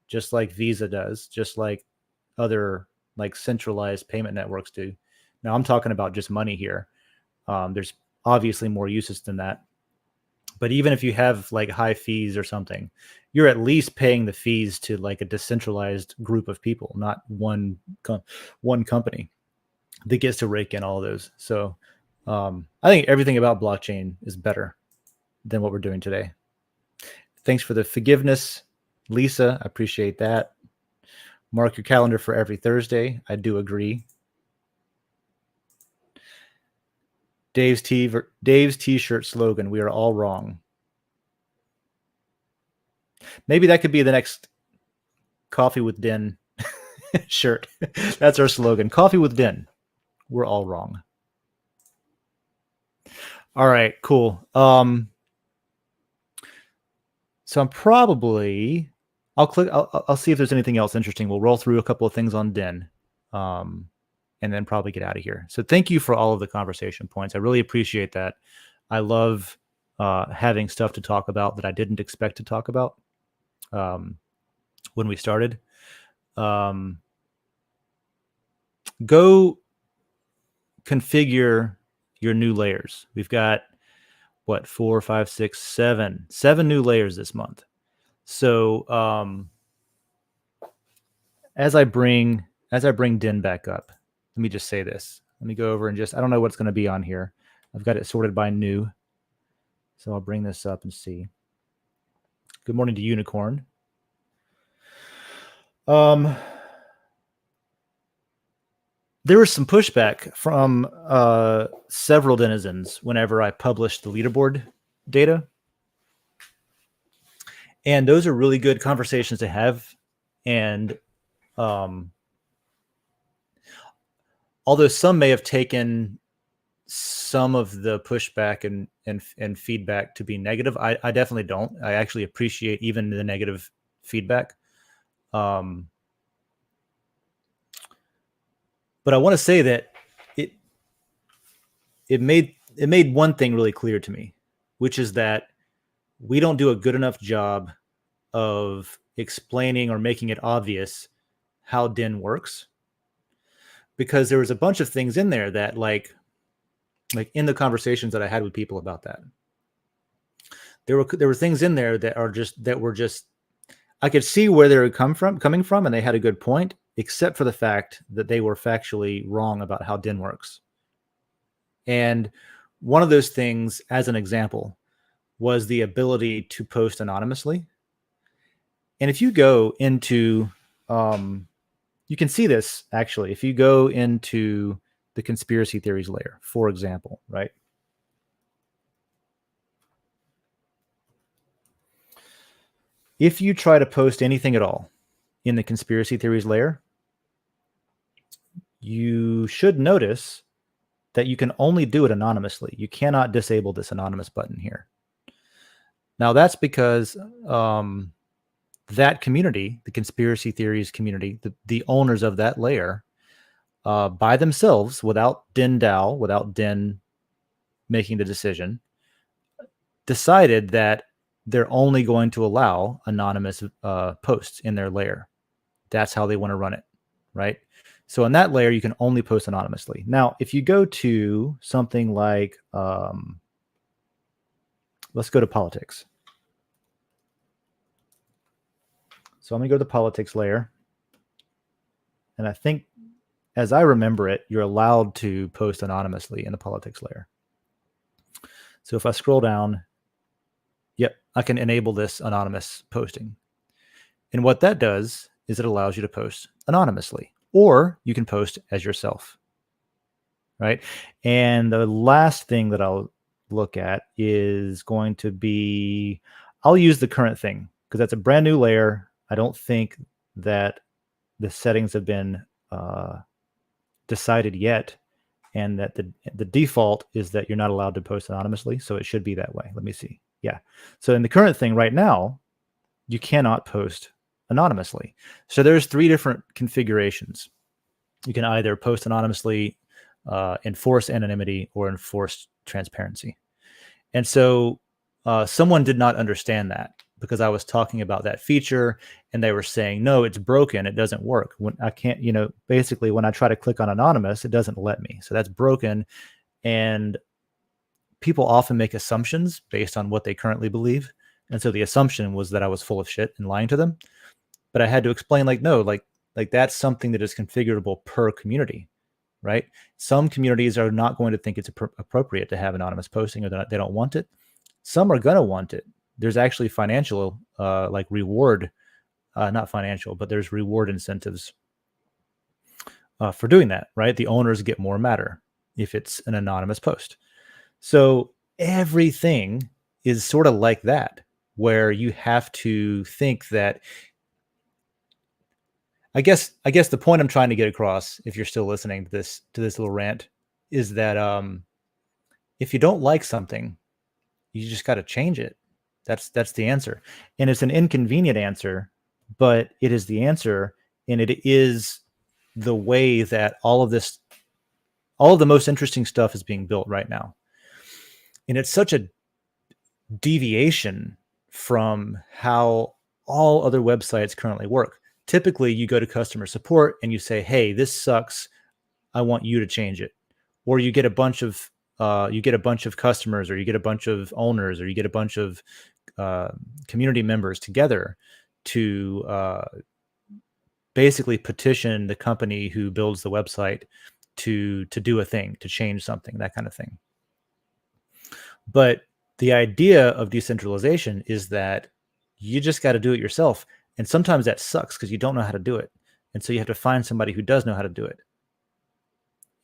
just like Visa does, just like other like centralized payment networks do. Now I'm talking about just money here. There's obviously more uses than that. But even if you have like high fees or something, you're at least paying the fees to like a decentralized group of people, not one company that gets to rake in all of those. So I think everything about blockchain is better than what we're doing today. Thanks for the forgiveness, Lisa. I appreciate that. Mark your calendar for every Thursday. I do agree. Dave's t-shirt slogan: "We are all wrong." Maybe that could be the next Coffee with Den shirt. That's our slogan. Coffee with Den. We're all wrong. All right, cool. So I'm probably I'll see if there's anything else interesting. We'll roll through a couple of things on Den. And then probably get out of here. So thank you for all of the conversation points. I really appreciate that. I love having stuff to talk about that I didn't expect to talk about when we started. Go configure your new layers. We've got 4, 5, 6, 7 new layers this month. So as I bring Den back up, let me just say this. Let me go over and I don't know what's going to be on here. I've got it sorted by new. So I'll bring this up and see. Good morning to Unicorn. There was some pushback from several denizens whenever I published the leaderboard data. And those are really good conversations to have. And although some may have taken some of the pushback and feedback to be negative, I definitely don't. I actually appreciate even the negative feedback. But I want to say that it made one thing really clear to me, which is that we don't do a good enough job of explaining or making it obvious how Den works. Because there was a bunch of things in there that like in the conversations that I had with people about that, there were things in there that were just I could see where they were coming from, and they had a good point, except for the fact that they were factually wrong about how Den works. And one of those things, as an example, was the ability to post anonymously. And if you go into you can see this actually if you go into the conspiracy theories layer, for example, right? If you try to post anything at all in the conspiracy theories layer, you should notice that you can only do it anonymously. You cannot disable this anonymous button here. Now that's because that community, the conspiracy theories community, the owners of that layer, by themselves, without Den.DAO, without Den making the decision, decided that they're only going to allow anonymous posts in their layer. That's how they want to run it, right? So in that layer, you can only post anonymously. Now, if you go to something like, let's go to politics. So I'm going to go to the politics layer. And I think, as I remember it, you're allowed to post anonymously in the politics layer. So if I scroll down, yep, I can enable this anonymous posting. And what that does is it allows you to post anonymously, or you can post as yourself, right? And the last thing that I'll look at is going to be, I'll use the current thing because that's a brand new layer. I don't think that the settings have been decided yet, and that the default is that you're not allowed to post anonymously. So it should be that way. Let me see. Yeah. So in the current thing right now, you cannot post anonymously. So there's 3 different configurations. You can either post anonymously, enforce anonymity, or enforce transparency. And so someone did not understand that because I was talking about that feature and they were saying, no, it's broken. It doesn't work. When I can't, basically when I try to click on anonymous, it doesn't let me. So that's broken. And people often make assumptions based on what they currently believe. And so the assumption was that I was full of shit and lying to them. But I had to explain, like, no, like that's something that is configurable per community, right? Some communities are not going to think it's appropriate to have anonymous posting, or they don't want it. Some are going to want it. There's actually financial, like reward, not financial, but there's reward incentives for doing that, right? The owners get more matter if it's an anonymous post. So everything is sort of like that, where you have to think that, I guess the point I'm trying to get across, if you're still listening to this little rant, is that if you don't like something, you just got to change it. That's the answer. And it's an inconvenient answer, but it is the answer. And it is the way that all of the most interesting stuff is being built right now. And it's such a deviation from how all other websites currently work. Typically, you go to customer support and you say, hey, this sucks. I want you to change it. Or you get a bunch of customers, or you get a bunch of owners, or you get a bunch of community members together to basically petition the company who builds the website to do a thing, to change something, that kind of thing. But the idea of decentralization is that you just got to do it yourself. And sometimes that sucks because you don't know how to do it. And so you have to find somebody who does know how to do it.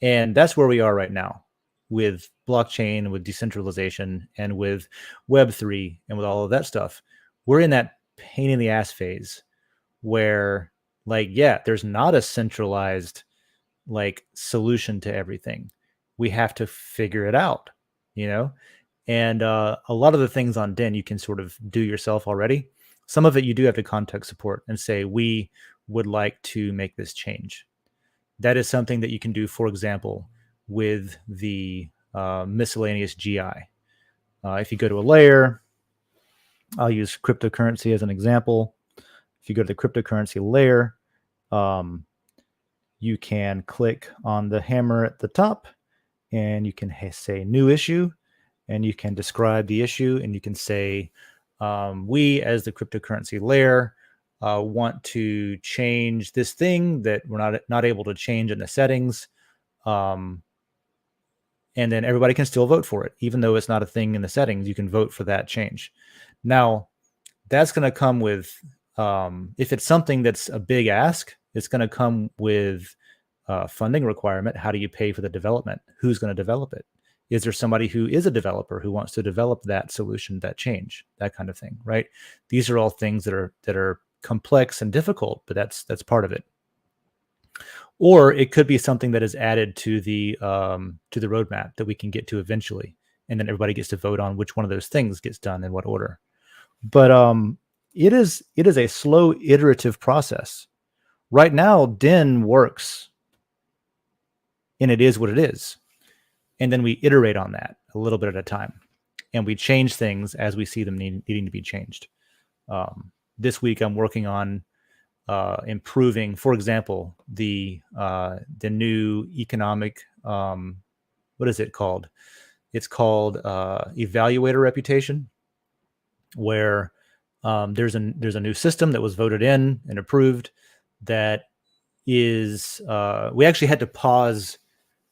And that's where we are right now with blockchain, with decentralization, and with Web3, and with all of that stuff. We're in that pain in the ass phase where, like, yeah, there's not a centralized like solution to everything. We have to figure it out, And a lot of the things on Den you can sort of do yourself already. Some of it you do have to contact support and say, we would like to make this change. That is something that you can do, for example, with the miscellaneous GI. If you go to a layer, I'll use cryptocurrency as an example. If you go to the cryptocurrency layer, you can click on the hammer at the top and you can say new issue, and you can describe the issue, and you can say, we as the cryptocurrency layer want to change this thing that we're not able to change in the settings. And then everybody can still vote for it. Even though it's not a thing in the settings, you can vote for that change. Now, that's going to come with, if it's something that's a big ask, it's going to come with funding requirement. How do you pay for the development? Who's going to develop it? Is there somebody who is a developer who wants to develop that solution, that change, that kind of thing, right? These are all things that are complex and difficult, but that's part of it. Or it could be something that is added to the roadmap that we can get to eventually, and then everybody gets to vote on which one of those things gets done in what order. But it is a slow, iterative process. Right now, Den works, and it is what it is. And then we iterate on that a little bit at a time, and we change things as we see them needing to be changed. This week, I'm working on improving, for example, the new economic, what is it called? It's called evaluator reputation, where there's a new system that was voted in and approved that is, we actually had to pause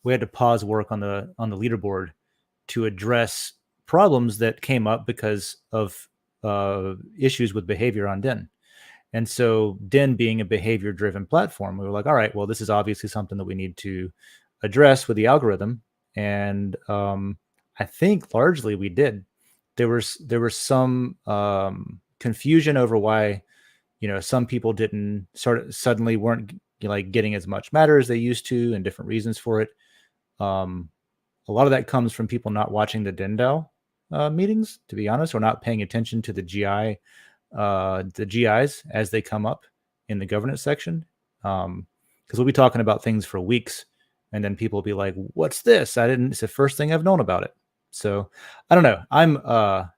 work on the leaderboard to address problems that came up because of issues with behavior on Den. And so Den being a behavior-driven platform, we were like, all right, well, this is obviously something that we need to address with the algorithm. And I think largely we did. There was some confusion over why, some people suddenly weren't getting as much matter as they used to, and different reasons for it. A lot of that comes from people not watching the Den.DAO meetings, to be honest, or not paying attention to the GIs as they come up in the governance section. because we'll be talking about things for weeks, and then people will be like, "What's this? It's the first thing I've known about it." So I don't know. I'm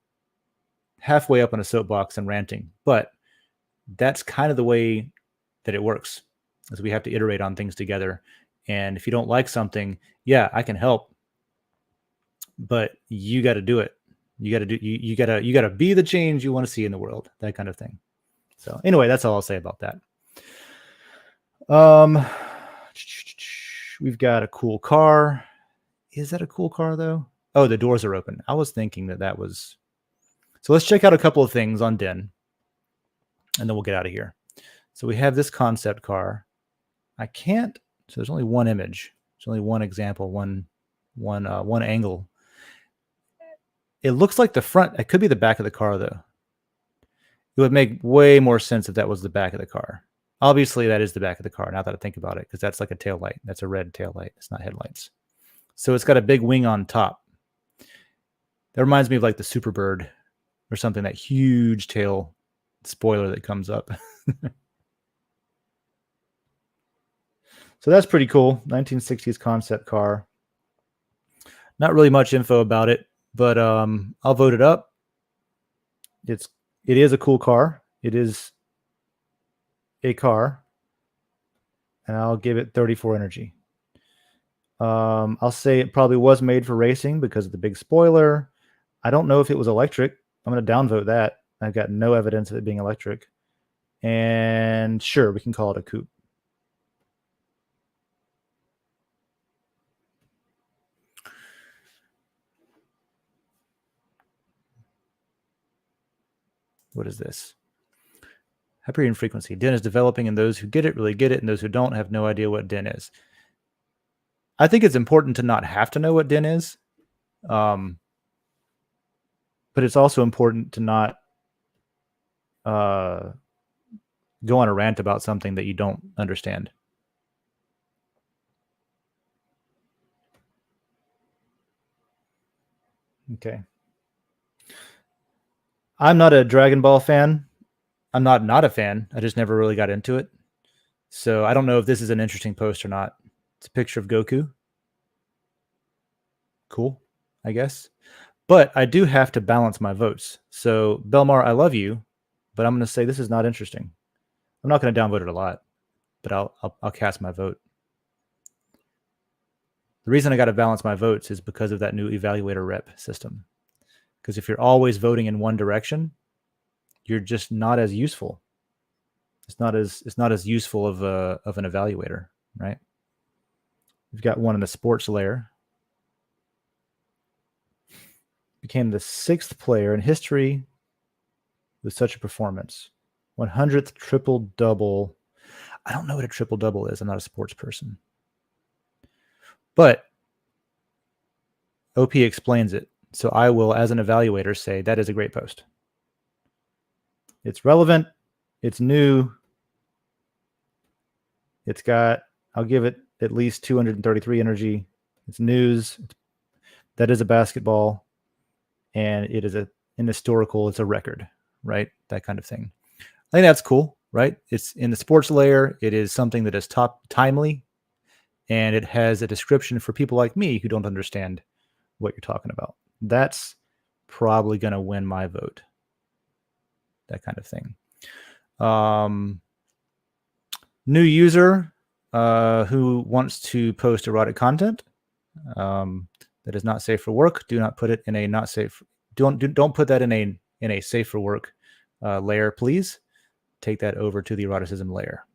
halfway up on a soapbox and ranting, but that's kind of the way that it works, is we have to iterate on things together. And if you don't like something, yeah, I can help, but you got to do it. You got to be the change you want to see in the world, that kind of thing. So anyway, that's all I'll say about that. We've got a cool car. Is that a cool car though? Oh, the doors are open. I was thinking that was. So let's check out a couple of things on Den, and then we'll get out of here. So we have this concept car. I can't. So there's only one image. There's only one example, one angle. It looks like the front. It could be the back of the car though. It would make way more sense if that was the back of the car. Obviously, that is the back of the car, now that I think about it, because that's like a tail light. That's a red tail light. It's not headlights. So it's got a big wing on top. That reminds me of like the Superbird or something, that huge tail spoiler that comes up. So that's pretty cool. 1960s concept car. Not really much info about it, but I'll vote it up. It is a cool car. It is a car, and I'll give it 34 energy. I'll say it probably was made for racing because of the big spoiler. I don't know if it was electric. I'm going to downvote that. I've got no evidence of it being electric. And sure, we can call it a coupe. What is this? Hyperion frequency. Den is developing, and those who get it really get it, and those who don't have no idea what Den is. I think it's important to not have to know what Den is. But it's also important to not go on a rant about something that you don't understand. Okay. I'm not a Dragon Ball fan. I'm not a fan. I just never really got into it. So I don't know if this is an interesting post or not. It's a picture of Goku. Cool, I guess. But I do have to balance my votes. So Belmar, I love you, but I'm going to say this is not interesting. I'm not going to downvote it a lot, but I'll cast my vote. The reason I got to balance my votes is because of that new evaluator rep system. Because if you're always voting in one direction, you're just not as useful. It's not as useful of an evaluator, right? We've got one in the sports layer. Became the 6th player in history with such a performance. 100th triple double. I don't know what a triple double is. I'm not a sports person. But OP explains it. So I will, as an evaluator, say that is a great post. It's relevant. It's new. It's got, I'll give it at least 233 energy. It's news. That is a basketball. And it is an historical, it's a record, right? That kind of thing. I think that's cool, right? It's in the sports layer. It is something that is timely. And it has a description for people like me who don't understand what you're talking about. That's probably going to win my vote. That kind of thing. New user who wants to post erotic content that is not safe for work. Do not put it in a not safe. Don't put that in a safe for work layer, please. Take that over to the eroticism layer.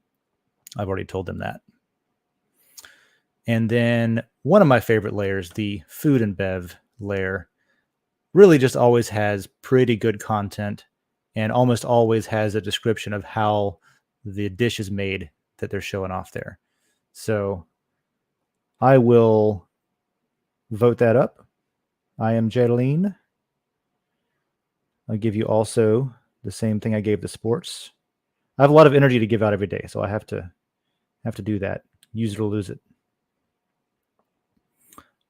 I've already told them that. And then one of my favorite layers, the food and bev layer, really just always has pretty good content and almost always has a description of how the dish is made that they're showing off there. So I will vote that up. I am Jadeline. I'll give you also the same thing I gave the sports. I have a lot of energy to give out every day, so I have to do that. Use it or lose it.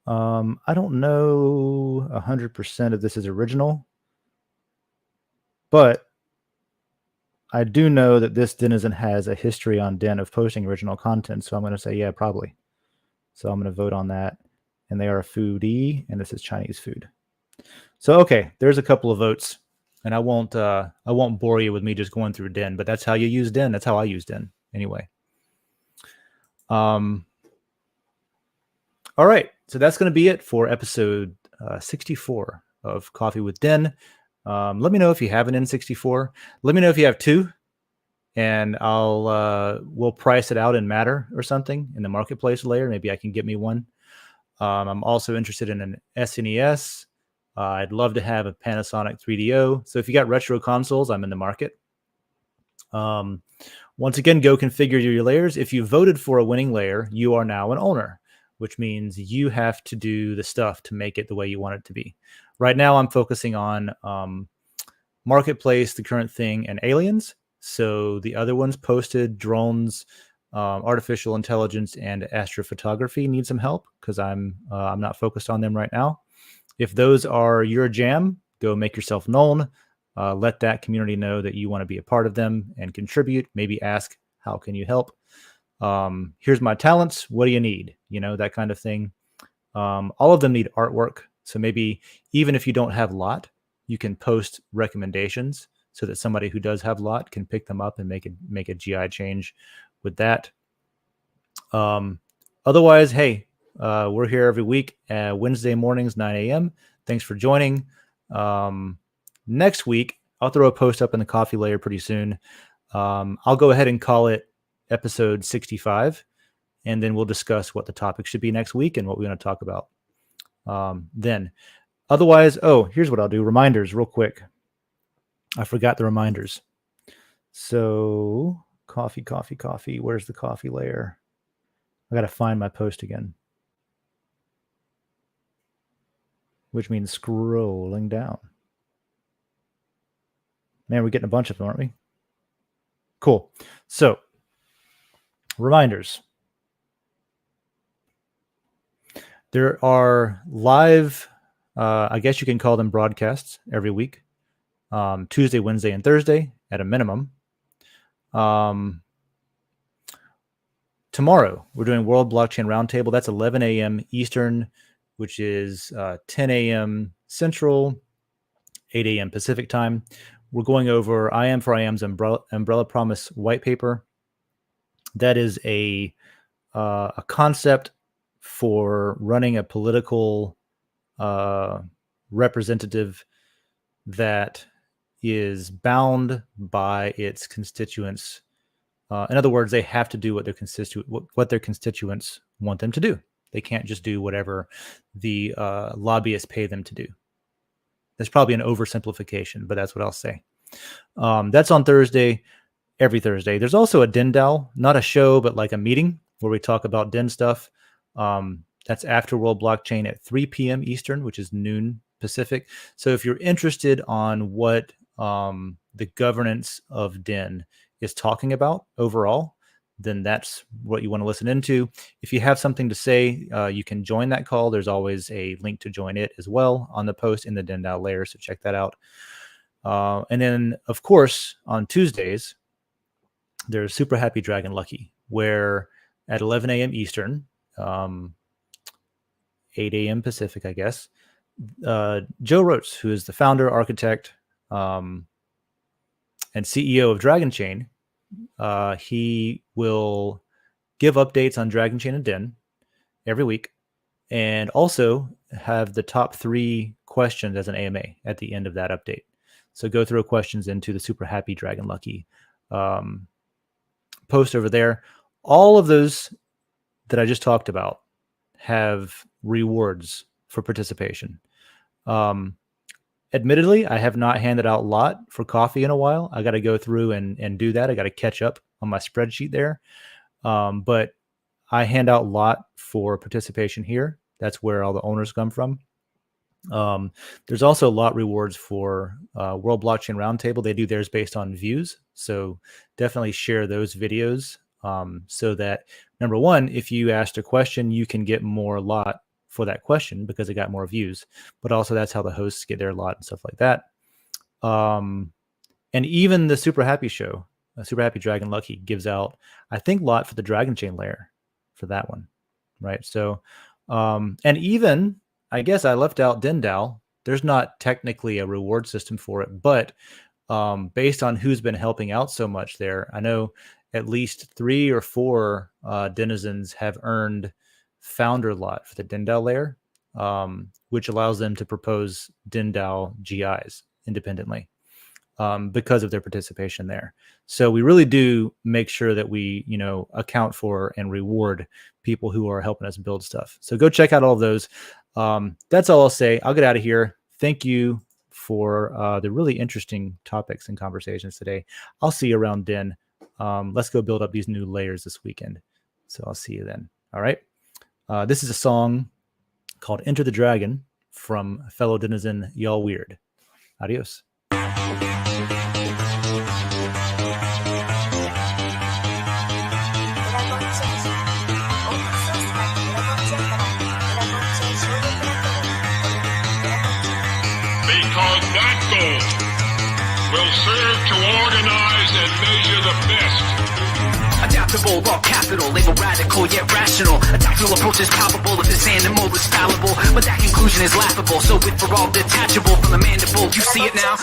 I don't know 100% of this is original, but I do know that this denizen has a history on Den of posting original content, so I'm going to say yeah, probably. So I'm going to vote on that. And they are a foodie, and this is Chinese food. So okay, there's a couple of votes, and I won't bore you with me just going through Den, but that's how you use Den. That's how I use Den anyway. All right, so that's going to be it for episode 64 of Coffee with Den. Let me know if you have an N64. Let me know if you have two, and we'll price it out in Matter or something in the marketplace layer. Maybe I can get me one. I'm also interested in an SNES. I'd love to have a Panasonic 3DO. So if you got retro consoles, I'm in the market. Once again, go configure your layers. If you voted for a winning layer, you are now an owner, which means you have to do the stuff to make it the way you want it to be. Right now, I'm focusing on Marketplace, The Current Thing, and Aliens. So the other ones posted, drones, artificial intelligence, and astrophotography need some help because I'm not focused on them right now. If those are your jam, go make yourself known. Let that community know that you want to be a part of them and contribute. Maybe ask, how can you help? Here's my talents. What do you need? You know, that kind of thing. All of them need artwork. So maybe even if you don't have lot, you can post recommendations so that somebody who does have lot can pick them up and make a GI change with that. Otherwise, hey, we're here every week, Wednesday mornings, 9 a.m. Thanks for joining. Next week, I'll throw a post up in the coffee layer pretty soon. I'll go ahead and call it episode 65, and then we'll discuss what the topic should be next week and what we want to talk about then. Otherwise, here's what I'll do. Reminders real quick. I forgot the reminders. So coffee. Where's the coffee layer? I got to find my post again, which means scrolling down. Man, we're getting a bunch of them, aren't we? Cool. So, reminders. There are live, I guess you can call them broadcasts every week. Tuesday, Wednesday, and Thursday at a minimum. Tomorrow, we're doing World Blockchain Roundtable. That's 11 a.m. Eastern, which is 10 a.m. Central, 8 a.m. Pacific time. We're going over IAM for IAM's Umbrella Promise white paper. That is a concept for running a political representative that is bound by its constituents. In other words, they have to do what their constituents want them to do. They can't just do whatever the lobbyists pay them to do. That's probably an oversimplification, but that's what I'll say. That's on Thursday, every Thursday. There's also a Den.social, not a show, but like a meeting where we talk about Den stuff. That's after World Blockchain at 3 p.m. Eastern, which is noon Pacific. So if you're interested on what the governance of Den is talking about overall, then that's what you want to listen into. If you have something to say, you can join that call. There's always a link to join it as well on the post in the Den.social layer, so check that out. And then, of course, on Tuesdays, there's Super Happy Dragon Lucky, where at 11 a.m. Eastern, 8 a.m. Pacific, I guess, Joe Roats, who is the founder, architect, and CEO of Dragon Chain, he will give updates on Dragon Chain and Den every week, and also have the top 3 questions as an AMA at the end of that update. So go throw questions into the Super Happy Dragon Lucky post over there. All of those that I just talked about have rewards for participation. Admittedly, I have not handed out lot for coffee in a while. I got to go through and do that. I got to catch up on my spreadsheet there. But I hand out lot for participation here. That's where all the owners come from. There's also lot rewards for World Blockchain Roundtable. They do theirs based on views. So definitely share those videos so that, number one, if you asked a question, you can get more lot for that question because it got more views. But also that's how the hosts get their lot and stuff like that. And even the Super Happy show, Super Happy Dragon Lucky, gives out, I think, lot for the Dragon Chain layer for that one, right? So, and even, I guess I left out Den.social. There's not technically a reward system for it, but based on who's been helping out so much there, I know at least 3 or 4 denizens have earned founder lot for the Den.social layer, which allows them to propose Den.social GIs independently because of their participation there. So we really do make sure that we, account for and reward people who are helping us build stuff. So go check out all of those. That's all I'll say. I'll get out of here. Thank you for the really interesting topics and conversations today. I'll see you around Den. Let's go build up these new layers this weekend. So I'll see you then. All right. This is a song called Enter the Dragon from fellow denizen Y'all Weird. Adios.
Because that goal will serve to organize and measure the best.
Adaptable, all capital, label radical yet rational. A tactical approach is palpable if this animal is fallible, but that conclusion is laughable. So with for all detachable from the mandible, you see it now.